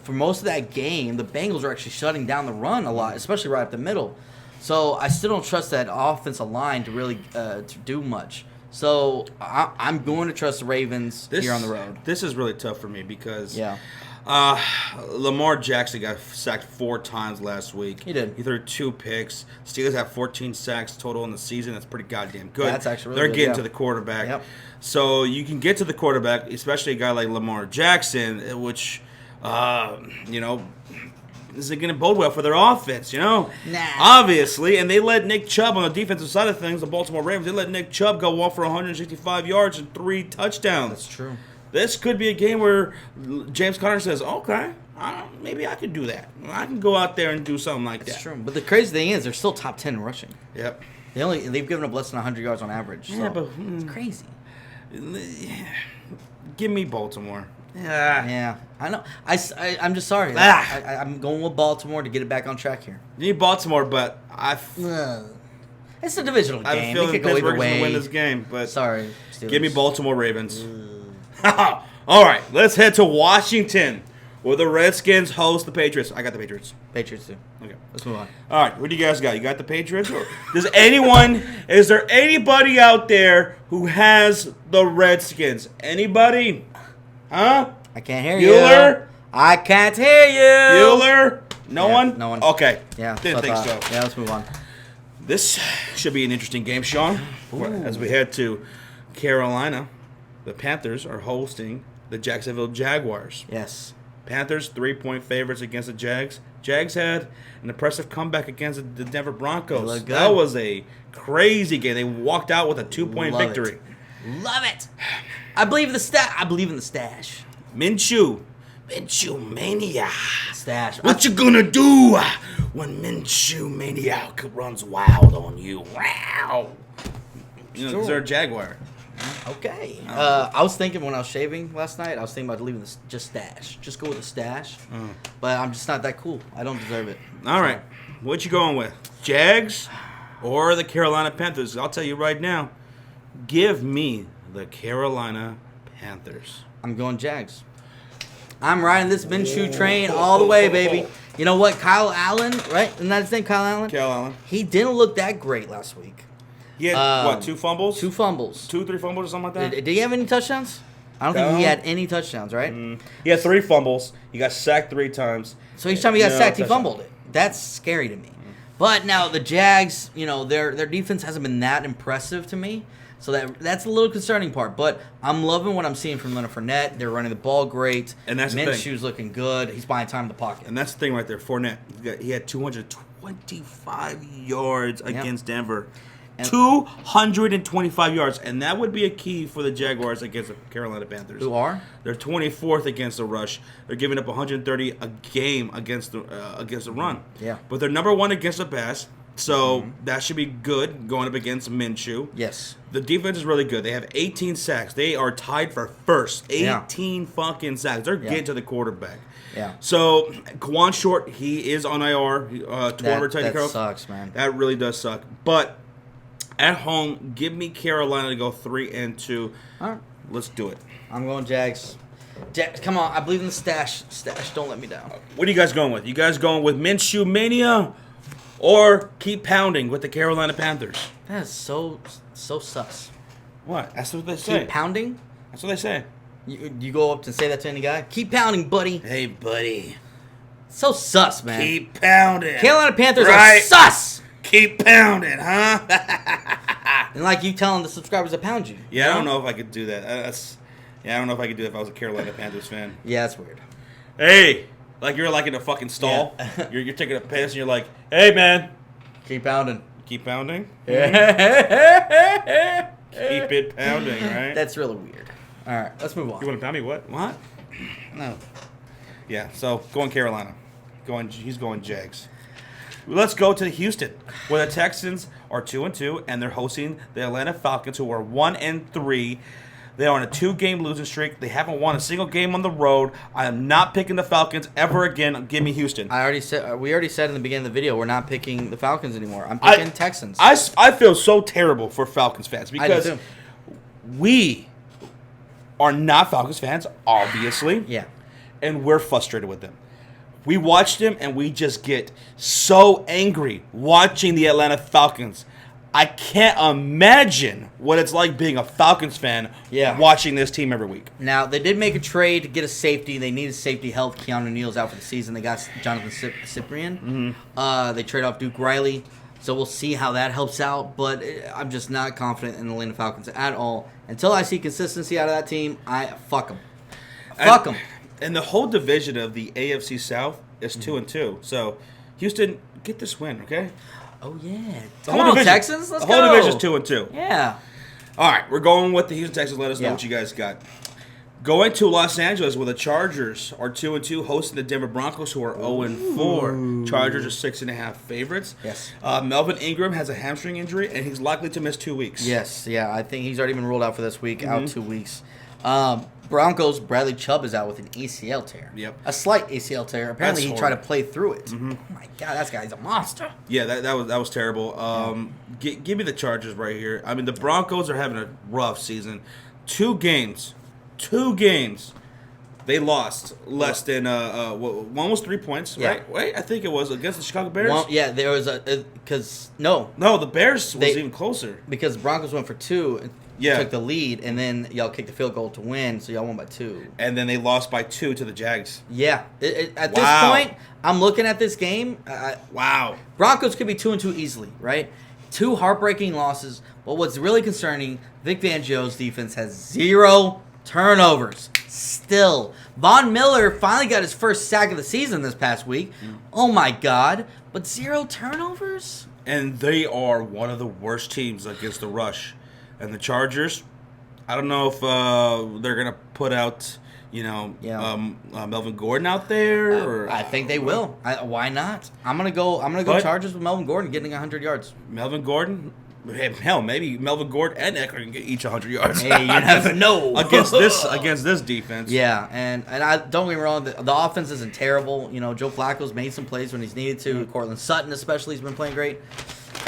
[SPEAKER 2] for most of that game, the Bengals were actually shutting down the run a lot, especially right up the middle. So I still don't trust that offensive line to really to do much. So I'm going to trust the Ravens here on the road.
[SPEAKER 1] This is really tough for me because Lamar Jackson got sacked 4 times last week.
[SPEAKER 2] He did.
[SPEAKER 1] He threw 2 picks. Steelers have 14 sacks total in the season. That's pretty goddamn good.
[SPEAKER 2] That's actually really
[SPEAKER 1] They're
[SPEAKER 2] good,
[SPEAKER 1] getting to the quarterback.
[SPEAKER 2] Yep.
[SPEAKER 1] So you can get to the quarterback, especially a guy like Lamar Jackson, which, isn't going to bode well for their offense,
[SPEAKER 2] Nah.
[SPEAKER 1] Obviously, and they let Nick Chubb on the defensive side of things, the Baltimore Ravens, they let Nick Chubb go off for 165 yards and 3 touchdowns.
[SPEAKER 2] That's true.
[SPEAKER 1] This could be a game where James Conner says, okay, maybe I could do that. I can go out there and do something like that.
[SPEAKER 2] That's true. But the crazy thing is they're still top 10 in rushing.
[SPEAKER 1] Yep.
[SPEAKER 2] They've given up less than 100 yards on average. So
[SPEAKER 1] Yeah, but
[SPEAKER 2] it's crazy.
[SPEAKER 1] Give me Baltimore.
[SPEAKER 2] Yeah, I know. I'm just sorry.
[SPEAKER 1] Ah.
[SPEAKER 2] I'm going with Baltimore to get it back on track here.
[SPEAKER 1] You need Baltimore, but
[SPEAKER 2] It's a divisional
[SPEAKER 1] I have a
[SPEAKER 2] game.
[SPEAKER 1] feeling
[SPEAKER 2] It could go either
[SPEAKER 1] Pittsburgh's going
[SPEAKER 2] way.
[SPEAKER 1] to win this game. But
[SPEAKER 2] Sorry, Steelers.
[SPEAKER 1] give me Baltimore Ravens. All right, let's head to Washington, where the Redskins host the Patriots. I got the Patriots.
[SPEAKER 2] Patriots too.
[SPEAKER 1] Okay.
[SPEAKER 2] Let's move on.
[SPEAKER 1] All right, what do you guys got? You got the Patriots? Or is there anybody out there who has the Redskins? Anybody? Huh?
[SPEAKER 2] I can't hear you.
[SPEAKER 1] Bueller?
[SPEAKER 2] I can't hear you.
[SPEAKER 1] Bueller? No one?
[SPEAKER 2] No one.
[SPEAKER 1] Okay.
[SPEAKER 2] Yeah.
[SPEAKER 1] Didn't think so.
[SPEAKER 2] Yeah, let's move on.
[SPEAKER 1] This should be an interesting game, Sean. As we head to Carolina, the Panthers are hosting the Jacksonville Jaguars.
[SPEAKER 2] Yes.
[SPEAKER 1] Panthers 3-point favorites against the Jags. Jags had an impressive comeback against the Denver Broncos.
[SPEAKER 2] They look good.
[SPEAKER 1] That was a crazy game. They walked out with a 2-point victory.
[SPEAKER 2] Love it. I believe in the stash.
[SPEAKER 1] Minshew mania.
[SPEAKER 2] Stash.
[SPEAKER 1] What you gonna do when Minshew mania runs wild on you? Wow. Is there a Jaguar?
[SPEAKER 2] Okay. I was thinking when I was shaving last night, I was thinking about leaving this just stash. Just go with the stash. But I'm just not that cool. I don't deserve it.
[SPEAKER 1] All right. What you going with? Jags or the Carolina Panthers? I'll tell you right now. Give me the Carolina Panthers.
[SPEAKER 2] I'm going Jags. I'm riding this Minshew train all the way, baby. You know what? Kyle Allen, right? Isn't that his name, Kyle Allen?
[SPEAKER 1] Kyle Allen.
[SPEAKER 2] He didn't look that great last week.
[SPEAKER 1] He had, 2 fumbles?
[SPEAKER 2] 2 fumbles.
[SPEAKER 1] 2-3 fumbles or something like that?
[SPEAKER 2] Did he have any touchdowns? I don't think he had any touchdowns, right?
[SPEAKER 1] He had 3 fumbles. He got sacked 3 times.
[SPEAKER 2] So each time he got sacked, he
[SPEAKER 1] touchdown.
[SPEAKER 2] fumbled it. That's scary to me. But now the Jags, their defense hasn't been that impressive to me. So that's a little concerning part. But I'm loving what I'm seeing from Leonard Fournette. They're running the ball great.
[SPEAKER 1] And that's the thing.
[SPEAKER 2] Minshew's looking good. He's buying time in the pocket.
[SPEAKER 1] And that's the thing right there. Fournette, he had 225 yards against Denver. 225 yards. And that would be a key for the Jaguars against the Carolina Panthers.
[SPEAKER 2] Who are?
[SPEAKER 1] They're 24th against the rush. They're giving up 130 a game against the run.
[SPEAKER 2] Yeah.
[SPEAKER 1] But they're number 1 against the pass. So that should be good going up against Minshew.
[SPEAKER 2] Yes.
[SPEAKER 1] The defense is really good. They have 18 sacks. They are tied for first. 18 fucking sacks. They're getting to the quarterback.
[SPEAKER 2] Yeah.
[SPEAKER 1] So, Kwan Short, he is on IR.
[SPEAKER 2] That sucks, man.
[SPEAKER 1] That really does suck. But At home, give me Carolina to go 3-2.
[SPEAKER 2] All right.
[SPEAKER 1] Let's do it.
[SPEAKER 2] I'm going Jags. Jags, come on. I believe in the stash. Stash, don't let me down.
[SPEAKER 1] What are you guys going with? You guys going with Minshew Mania or keep pounding with the Carolina Panthers?
[SPEAKER 2] That is so sus.
[SPEAKER 1] What? That's what they say.
[SPEAKER 2] Keep pounding?
[SPEAKER 1] That's what they say.
[SPEAKER 2] You go up to say that to any guy? Keep pounding, buddy.
[SPEAKER 1] Hey, buddy.
[SPEAKER 2] So sus, man.
[SPEAKER 1] Keep pounding.
[SPEAKER 2] Carolina Panthers are sus.
[SPEAKER 1] Keep pounding, huh?
[SPEAKER 2] And like you telling the subscribers to pound you.
[SPEAKER 1] Yeah, I don't know if I could do that. I don't know if I could do it if I was a Carolina Panthers fan.
[SPEAKER 2] Yeah, that's weird.
[SPEAKER 1] Hey, like you're like in a fucking stall.
[SPEAKER 2] Yeah.
[SPEAKER 1] You're taking a piss and you're like, hey, man.
[SPEAKER 2] Keep pounding.
[SPEAKER 1] Keep pounding?
[SPEAKER 2] Yeah.
[SPEAKER 1] Keep it pounding, right?
[SPEAKER 2] That's really weird. All right, let's move on.
[SPEAKER 1] You want to pound me? What? What?
[SPEAKER 2] No.
[SPEAKER 1] Yeah, so going Carolina. He's going Jags. Let's go to Houston, where the Texans are 2-2, and they're hosting the Atlanta Falcons, who are 1-3. They are on a 2-game losing streak. They haven't won a single game on the road. I am not picking the Falcons ever again. Give me Houston.
[SPEAKER 2] We already said in the beginning of the video we're not picking the Falcons anymore. I'm picking Texans.
[SPEAKER 1] I feel so terrible for Falcons fans because
[SPEAKER 2] I do too.
[SPEAKER 1] We are not Falcons fans, obviously.
[SPEAKER 2] Yeah.
[SPEAKER 1] And we're frustrated with them. We watch them and we just get so angry watching the Atlanta Falcons. I can't imagine what it's like being a Falcons fan watching this team every week.
[SPEAKER 2] Now, they did make a trade to get a safety. They needed safety help. Keanu Neal's out for the season. They got Jonathan Cyprian. They trade off Duke Riley. So we'll see how that helps out. But I'm just not confident in the Atlanta Falcons at all. Until I see consistency out of that team, fuck them. Fuck them.
[SPEAKER 1] And the whole division of the AFC South is 2-2. So, Houston, get this win, okay?
[SPEAKER 2] Oh, yeah.
[SPEAKER 1] Come on,
[SPEAKER 2] Texans. Let's go.
[SPEAKER 1] The whole division is 2-2.
[SPEAKER 2] Yeah.
[SPEAKER 1] All right, we're going with the Houston Texans. Let us know
[SPEAKER 2] Yeah.
[SPEAKER 1] what you guys got. Going to Los Angeles, where the Chargers are 2-2, hosting the Denver Broncos, who are 0-4. Chargers are 6.5 favorites.
[SPEAKER 2] Yes.
[SPEAKER 1] Melvin Ingram has a hamstring injury, and he's likely to miss 2 weeks.
[SPEAKER 2] Yes, yeah. I think he's already been ruled out for this week, out 2 weeks. Broncos, Bradley Chubb is out with an ACL tear.
[SPEAKER 1] Yep.
[SPEAKER 2] A slight ACL tear. Apparently,
[SPEAKER 1] That's
[SPEAKER 2] he tried to
[SPEAKER 1] horrible.
[SPEAKER 2] play through it. Oh, my God. That guy's a monster.
[SPEAKER 1] Yeah, that was terrible. Give me the Chargers right here. I mean, the Broncos are having a rough season. 2 games. They lost less than one was 3 points,
[SPEAKER 2] Yeah.
[SPEAKER 1] right? Wait, I think it was against the Chicago Bears.
[SPEAKER 2] Well, yeah, there was
[SPEAKER 1] No, the Bears was even closer.
[SPEAKER 2] because Broncos went for 2 and
[SPEAKER 1] Yeah.
[SPEAKER 2] took the lead, and then y'all kicked the field goal to win, so y'all won by 2.
[SPEAKER 1] And then they lost by 2 to the Jags.
[SPEAKER 2] Yeah. At
[SPEAKER 1] Wow.
[SPEAKER 2] this point, I'm looking at this game.
[SPEAKER 1] Wow.
[SPEAKER 2] Broncos could be 2-2 easily, right? 2 heartbreaking losses. But what's really concerning, Vic Fangio's defense has 0 turnovers. Still. Von Miller finally got his first sack of the season this past week. Oh, my God. But 0 turnovers?
[SPEAKER 1] And they are one of the worst teams against the rush. And the Chargers, I don't know if they're going to put out, Melvin Gordon out there. Or
[SPEAKER 2] I think they will. Why not? I'm gonna go Chargers with Melvin Gordon getting 100 yards.
[SPEAKER 1] Melvin Gordon? Hell, maybe Melvin Gordon and Eckler can get each 100 yards.
[SPEAKER 2] Hey, you never know.
[SPEAKER 1] against this defense.
[SPEAKER 2] Yeah, and I don't get me wrong, the offense isn't terrible. Joe Flacco's made some plays when he's needed to. Cortland Sutton especially has been playing great.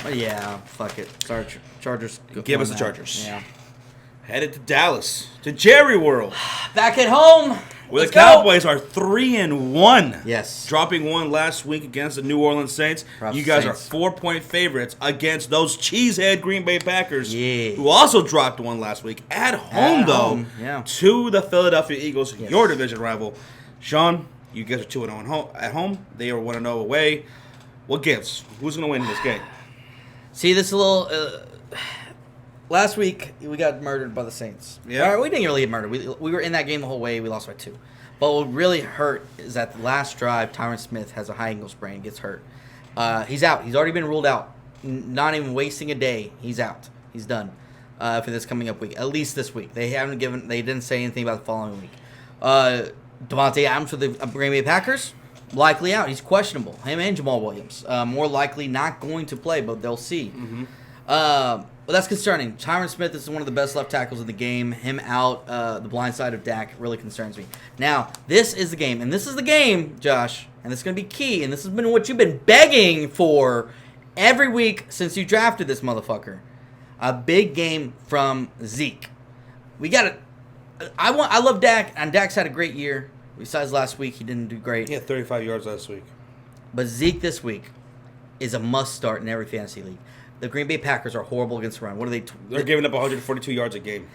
[SPEAKER 2] But yeah, fuck it. Chargers.
[SPEAKER 1] Give us the Chargers.
[SPEAKER 2] Yeah.
[SPEAKER 1] Headed to Dallas, to Jerry World.
[SPEAKER 2] Back at home.
[SPEAKER 1] Where the Cowboys are 3-1.
[SPEAKER 2] Yes.
[SPEAKER 1] Dropping 1 last week against the New Orleans Saints.
[SPEAKER 2] Perhaps
[SPEAKER 1] You guys
[SPEAKER 2] Saints.
[SPEAKER 1] are 4-point favorites against those cheesehead Green Bay Packers,
[SPEAKER 2] Yeah.
[SPEAKER 1] who also dropped 1 last week at home,
[SPEAKER 2] yeah.
[SPEAKER 1] to the Philadelphia Eagles,
[SPEAKER 2] Yes.
[SPEAKER 1] your division rival. Sean, you guys are 2-0 at home. They are 1-0 away. What gives? Who's going to win this game?
[SPEAKER 2] See, this a little. Last week we got murdered by the Saints.
[SPEAKER 1] Yeah.
[SPEAKER 2] We didn't really get murdered. We were in that game the whole way. We lost by 2. But what really hurt is that the last drive, Tyron Smith has a high ankle sprain, gets hurt. He's out. He's already been ruled out. Not even wasting a day. He's out. He's done for this coming up week. At least this week. They didn't say anything about the following week. Devontae Adams for the Green Bay Packers, likely out. He's questionable. Him and Jamal Williams, more likely not going to play, but they'll see. But that's concerning. Tyron Smith is one of the best left tackles in the game. Him out, the blind side of Dak really concerns me. Now, this is the game, and this is the game, Josh, and this is going to be key, and this has been what you've been begging for every week since you drafted this motherfucker. A big game from Zeke. We got to. I love Dak, and Dak's had a great year. Besides last week, he didn't do great.
[SPEAKER 1] He had 35 yards last week.
[SPEAKER 2] But Zeke this week is a must start in every fantasy league. The Green Bay Packers are horrible against the run. What are they?
[SPEAKER 1] They're giving up 142 yards a game.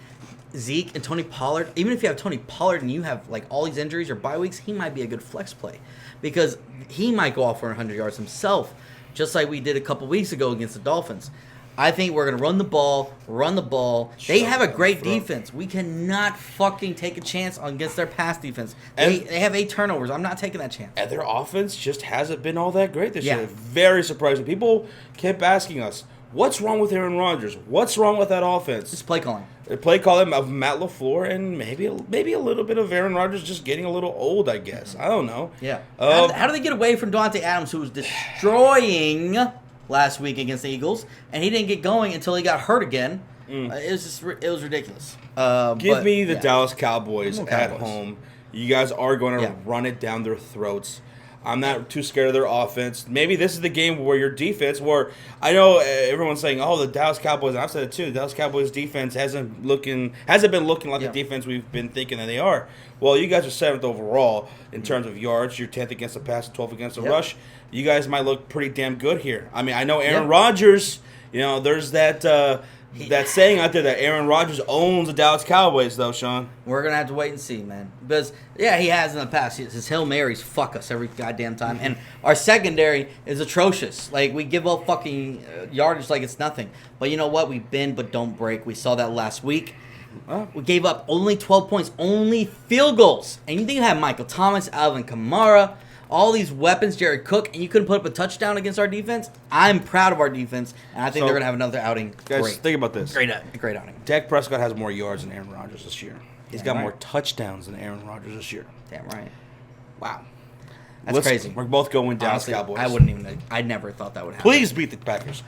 [SPEAKER 2] Zeke and Tony Pollard, even if you have Tony Pollard and you have like all these injuries or bye weeks, he might be a good flex play because he might go off for 100 yards himself, just like we did a couple weeks ago against the Dolphins. I think we're going to run the ball. They have a great defense. We cannot fucking take a chance against their pass defense. They have 8 turnovers. I'm not taking that chance.
[SPEAKER 1] And their offense just hasn't been all that great this year. Very surprising. People kept asking us, what's wrong with Aaron Rodgers? What's wrong with that offense?
[SPEAKER 2] It's play calling.
[SPEAKER 1] The play calling of Matt LaFleur and maybe a little bit of Aaron Rodgers just getting a little old, I guess. I don't know.
[SPEAKER 2] Yeah. How do they get away from Devontae Adams, who was destroying last week against the Eagles, and he didn't get going until he got hurt again? It was ridiculous.
[SPEAKER 1] Give me the Dallas Cowboys at home. You guys are going to run it down their throats. I'm not too scared of their offense. Maybe this is the game where your defense, where I know everyone's saying, "Oh, the Dallas Cowboys." And I've said it too. The Dallas Cowboys defense hasn't been looking like the defense we've been thinking that they are. Well, you guys are 7th overall in terms of yards. You're 10th against the pass, 12th against the rush. You guys might look pretty damn good here. I mean, I know Aaron Rodgers. You know, there's that saying out there that Aaron Rodgers owns the Dallas Cowboys, though, Sean.
[SPEAKER 2] We're going to have to wait and see, man. Because, he has in the past. His Hail Marys fuck us every goddamn time. And our secondary is atrocious. Like, we give up fucking yardage like it's nothing. But you know what? We bend but don't break. We saw that last week. We gave up only 12 points, only field goals. And you think you have Michael Thomas, Alvin Kamara, all these weapons, Jared Cook, and you couldn't put up a touchdown against our defense? I'm proud of our defense, and I think they're going to have another outing.
[SPEAKER 1] Guys, think about this.
[SPEAKER 2] Great outing.
[SPEAKER 1] Dak Prescott has more yards than Aaron Rodgers this year. He's got more touchdowns than Aaron Rodgers this year.
[SPEAKER 2] Damn right.
[SPEAKER 1] Wow.
[SPEAKER 2] That's crazy.
[SPEAKER 1] We're both going Dallas Cowboys.
[SPEAKER 2] I never thought that would happen.
[SPEAKER 1] Please beat the Packers.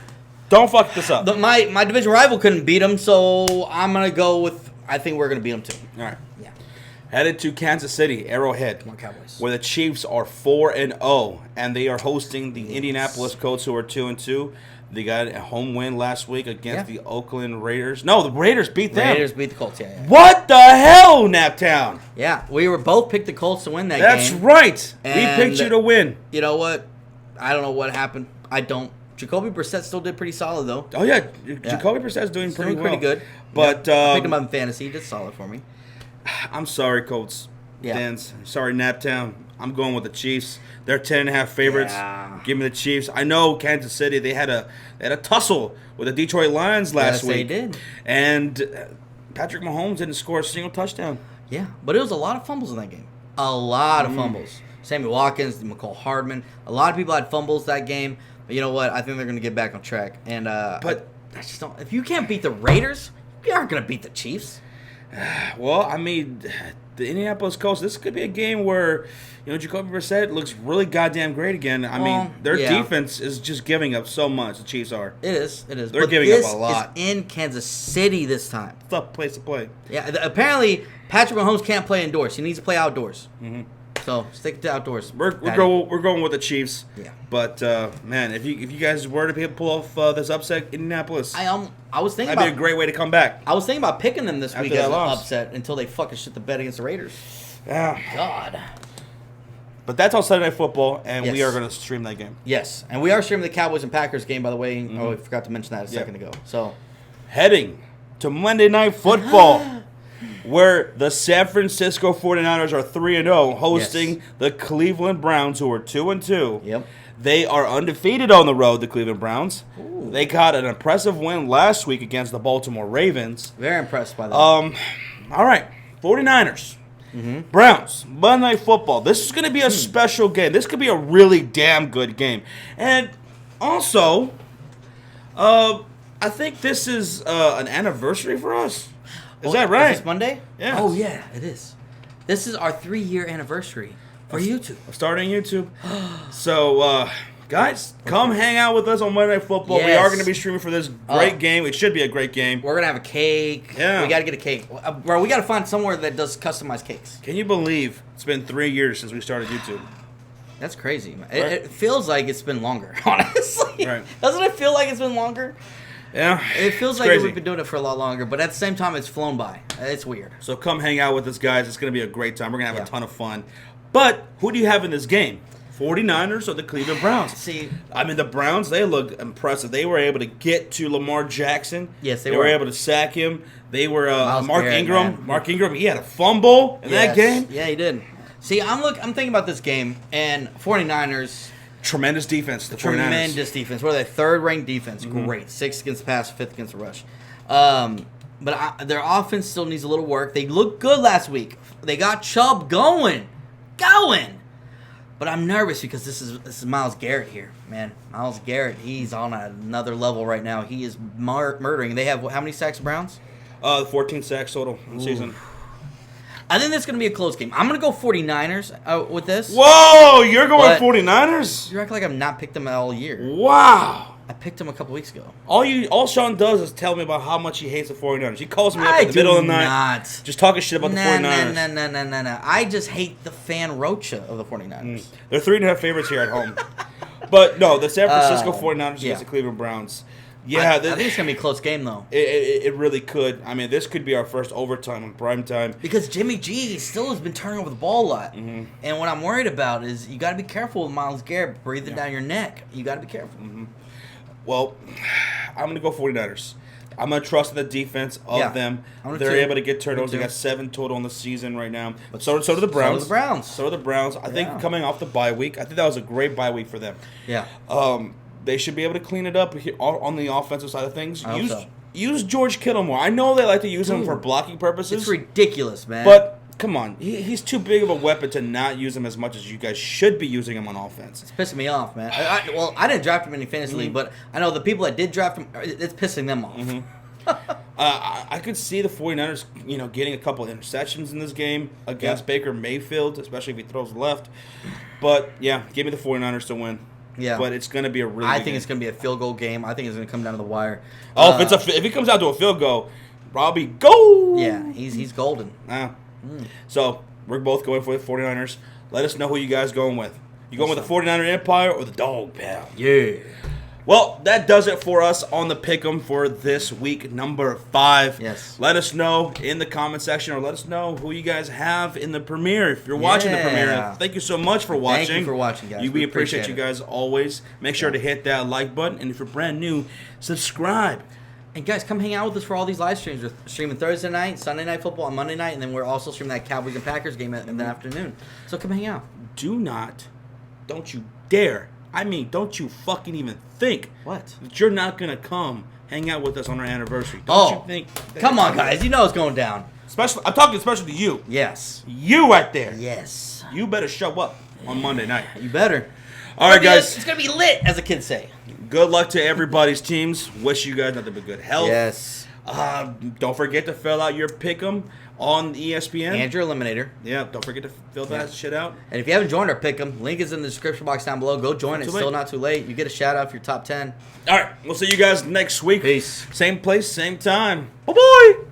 [SPEAKER 1] Don't fuck this up.
[SPEAKER 2] My division rival couldn't beat them, so I'm going to go with, I think we're going to beat them too.
[SPEAKER 1] All right.
[SPEAKER 2] Yeah.
[SPEAKER 1] Headed to Kansas City, Arrowhead,
[SPEAKER 2] Come on, Cowboys.
[SPEAKER 1] where the Chiefs are 4-0, and they are hosting the Indianapolis Colts, who are 2-2. They got a home win last week against the Oakland Raiders. No, the Raiders beat them.
[SPEAKER 2] Raiders beat the Colts,
[SPEAKER 1] What the hell, Naptown?
[SPEAKER 2] Yeah, we were both picked the Colts to win that game.
[SPEAKER 1] That's right.
[SPEAKER 2] And
[SPEAKER 1] we picked you to win.
[SPEAKER 2] You know what? I don't know what happened. I don't. Jacoby Brissett still did pretty solid, though.
[SPEAKER 1] Oh, yeah. Jacoby Brissett's doing pretty
[SPEAKER 2] good.
[SPEAKER 1] But
[SPEAKER 2] I picked him up in fantasy. He did solid for me.
[SPEAKER 1] I'm sorry, Colts.
[SPEAKER 2] Yeah.
[SPEAKER 1] Dance. Sorry, Naptown. I'm going with the Chiefs. They're 10.5 favorites.
[SPEAKER 2] Yeah.
[SPEAKER 1] Give me the Chiefs. I know Kansas City. They had a tussle with the Detroit Lions last week.
[SPEAKER 2] Yes, they did.
[SPEAKER 1] And Patrick Mahomes didn't score a single touchdown.
[SPEAKER 2] Yeah, but it was a lot of fumbles in that game. A lot of fumbles. Sammy Watkins, McCall Hardman. A lot of people had fumbles that game. But you know what? I think they're going to get back on track. And but I just don't. If you can't beat the Raiders, you aren't going to beat the Chiefs.
[SPEAKER 1] Well, I mean, the Indianapolis Colts, this could be a game where, Jacoby Brissett looks really goddamn great again. I mean, their defense is just giving up so much, the Chiefs are.
[SPEAKER 2] It is.
[SPEAKER 1] They're giving up a lot.
[SPEAKER 2] This is in Kansas City this time.
[SPEAKER 1] Tough place to play.
[SPEAKER 2] Yeah, apparently Patrick Mahomes can't play indoors. He needs to play outdoors. Mm-hmm. So stick to outdoors.
[SPEAKER 1] We're going with the Chiefs.
[SPEAKER 2] Yeah.
[SPEAKER 1] But man, if you guys were to pull off this upset, Indianapolis,
[SPEAKER 2] I was thinking
[SPEAKER 1] that'd be a great way to come back.
[SPEAKER 2] I was thinking about picking them this week as an upset until they fucking shit the bed against the Raiders.
[SPEAKER 1] Yeah.
[SPEAKER 2] God.
[SPEAKER 1] But that's on Sunday Night Football, and we are going to stream that game.
[SPEAKER 2] Yes, and we are streaming the Cowboys and Packers game, by the way. Mm-hmm. Oh, I forgot to mention that a second ago. So,
[SPEAKER 1] heading to Monday Night Football. Where the San Francisco 49ers are 3-0, hosting the Cleveland Browns, who are 2-2.
[SPEAKER 2] Yep.
[SPEAKER 1] They are undefeated on the road, the Cleveland Browns. Ooh. They got an impressive win last week against the Baltimore Ravens.
[SPEAKER 2] Very impressed by that.
[SPEAKER 1] All right, 49ers. Mm-hmm. Browns, Monday Night Football. This is going to be a special game. This could be a really damn good game. And also, I think this is an anniversary for us. Is that right?
[SPEAKER 2] Is this Monday?
[SPEAKER 1] Yeah.
[SPEAKER 2] Oh, yeah, it is. This is our 3-year anniversary for YouTube.
[SPEAKER 1] Starting YouTube. So, guys, come hang out with us on Monday Night Football.
[SPEAKER 2] Yes.
[SPEAKER 1] We are going to be streaming for this great game. It should be a great game.
[SPEAKER 2] We're going to have a cake.
[SPEAKER 1] Yeah.
[SPEAKER 2] We got to get a cake. Bro, we got to find somewhere that does customized cakes.
[SPEAKER 1] Can you believe it's been 3 years since we started YouTube?
[SPEAKER 2] That's crazy. Right? It feels like it's been longer, honestly.
[SPEAKER 1] Right.
[SPEAKER 2] Doesn't it feel like it's been longer?
[SPEAKER 1] Yeah.
[SPEAKER 2] It feels
[SPEAKER 1] it's
[SPEAKER 2] like
[SPEAKER 1] crazy.
[SPEAKER 2] we've been doing it for a lot longer, but at the same time, it's flown by. It's weird.
[SPEAKER 1] So come hang out with us, guys. It's going to be a great time. We're going to have a ton of fun. But who do you have in this game? 49ers or the Cleveland Browns?
[SPEAKER 2] See,
[SPEAKER 1] I mean, the Browns, they look impressive. They were able to get to Lamar Jackson.
[SPEAKER 2] Yes, they
[SPEAKER 1] were.
[SPEAKER 2] were.
[SPEAKER 1] Able to sack him. They were Mark
[SPEAKER 2] Garrett,
[SPEAKER 1] Ingram.
[SPEAKER 2] man.
[SPEAKER 1] Mark Ingram, he had a fumble in that game.
[SPEAKER 2] Yeah, he did. See, I'm thinking about this game, and 49ers.
[SPEAKER 1] Tremendous defense, the 49ers.
[SPEAKER 2] Tremendous defense. What are they? Third-ranked defense. Great. 6th against the pass, 5th against the rush. But their offense still needs a little work. They looked good last week. They got Chubb going. But I'm nervous because this is Myles Garrett here, man. Myles Garrett, he's on another level right now. He is murdering. They have how many sacks, Browns?
[SPEAKER 1] 14 sacks total in the season.
[SPEAKER 2] I think this is going to be a close game. I'm going to go 49ers with this.
[SPEAKER 1] Whoa, you're going 49ers?
[SPEAKER 2] You act like I've not picked them all year.
[SPEAKER 1] Wow.
[SPEAKER 2] I picked them a couple weeks ago.
[SPEAKER 1] All Sean does is tell me about how much he hates the 49ers. He calls me up in the middle of the night. Just talking shit about the 49ers.
[SPEAKER 2] No. I just hate the fan rocha of the 49ers.
[SPEAKER 1] They're 3.5 favorites here at home. But no, the San Francisco 49ers against the Cleveland Browns. Yeah,
[SPEAKER 2] I think it's going to be a close game, though.
[SPEAKER 1] It really could. I mean, this could be our first overtime on prime time.
[SPEAKER 2] Because Jimmy G still has been turning over the ball a lot. And what I'm worried about is you got to be careful with Myles Garrett breathing down your neck. You got to be careful.
[SPEAKER 1] Well, I'm going to go 49ers. I'm going to trust in the defense of them. They're able to get turnovers. They got 7 total in the season right now. But so do the Browns. So do the Browns. I think coming off the bye week, I think that was a great bye week for them.
[SPEAKER 2] Yeah.
[SPEAKER 1] They should be able to clean it up on the offensive side of things. Use George Kittle more. I know they like to use him for blocking purposes.
[SPEAKER 2] It's ridiculous, man.
[SPEAKER 1] But come on, he's too big of a weapon to not use him as much as you guys should be using him on offense.
[SPEAKER 2] It's pissing me off, man. I didn't draft him in any fantasy league, but I know the people that did draft him, it's pissing them off.
[SPEAKER 1] I could see the 49ers, getting a couple of interceptions in this game against Baker Mayfield, especially if he throws left. But, yeah, give me the 49ers to win.
[SPEAKER 2] Yeah.
[SPEAKER 1] But it's going to be a really
[SPEAKER 2] I
[SPEAKER 1] good
[SPEAKER 2] think
[SPEAKER 1] game.
[SPEAKER 2] it's going to be a field goal game. I think it's going to come down to the wire.
[SPEAKER 1] Oh, if it comes out to a field goal, Robbie, go!
[SPEAKER 2] Yeah, he's golden.
[SPEAKER 1] So, we're both going for the 49ers. Let us know who you guys going with. You going with the 49er Empire or the Dog Pound?
[SPEAKER 2] Yeah.
[SPEAKER 1] Well, that does it for us on the Pick'em for this week, number 5.
[SPEAKER 2] Yes.
[SPEAKER 1] Let us know in the comment section, or let us know who you guys have in the premiere. If you're watching the premiere, thank you so much for watching.
[SPEAKER 2] Thank you for watching, guys.
[SPEAKER 1] We appreciate you guys always. Make sure to hit that like button, and if you're brand new, subscribe.
[SPEAKER 2] And guys, come hang out with us for all these live streams. We're streaming Thursday night, Sunday Night Football on Monday night, and then we're also streaming that Cowboys and Packers game in the afternoon. So come hang out.
[SPEAKER 1] Don't you dare. I mean, don't you fucking even think that you're not going to come hang out with us on our anniversary. Don't you think?
[SPEAKER 2] Come on, guys. You know it's going down.
[SPEAKER 1] I'm talking especially to you.
[SPEAKER 2] Yes.
[SPEAKER 1] You right there.
[SPEAKER 2] Yes.
[SPEAKER 1] You better show up on Monday night.
[SPEAKER 2] You better.
[SPEAKER 1] All right, guys.
[SPEAKER 2] It's going to be lit, as the kids say.
[SPEAKER 1] Good luck to everybody's teams. Wish you guys nothing but good health.
[SPEAKER 2] Yes.
[SPEAKER 1] Don't forget to fill out your pick'em on ESPN.
[SPEAKER 2] And your Eliminator.
[SPEAKER 1] Yeah, don't forget to fill that shit out.
[SPEAKER 2] And if you haven't joined our pick'em, link is in the description box down below. Go join it. It's still not too late. You get a shout out for your top 10.
[SPEAKER 1] All right, we'll see you guys next week.
[SPEAKER 2] Peace.
[SPEAKER 1] Same place, same time. Bye-bye.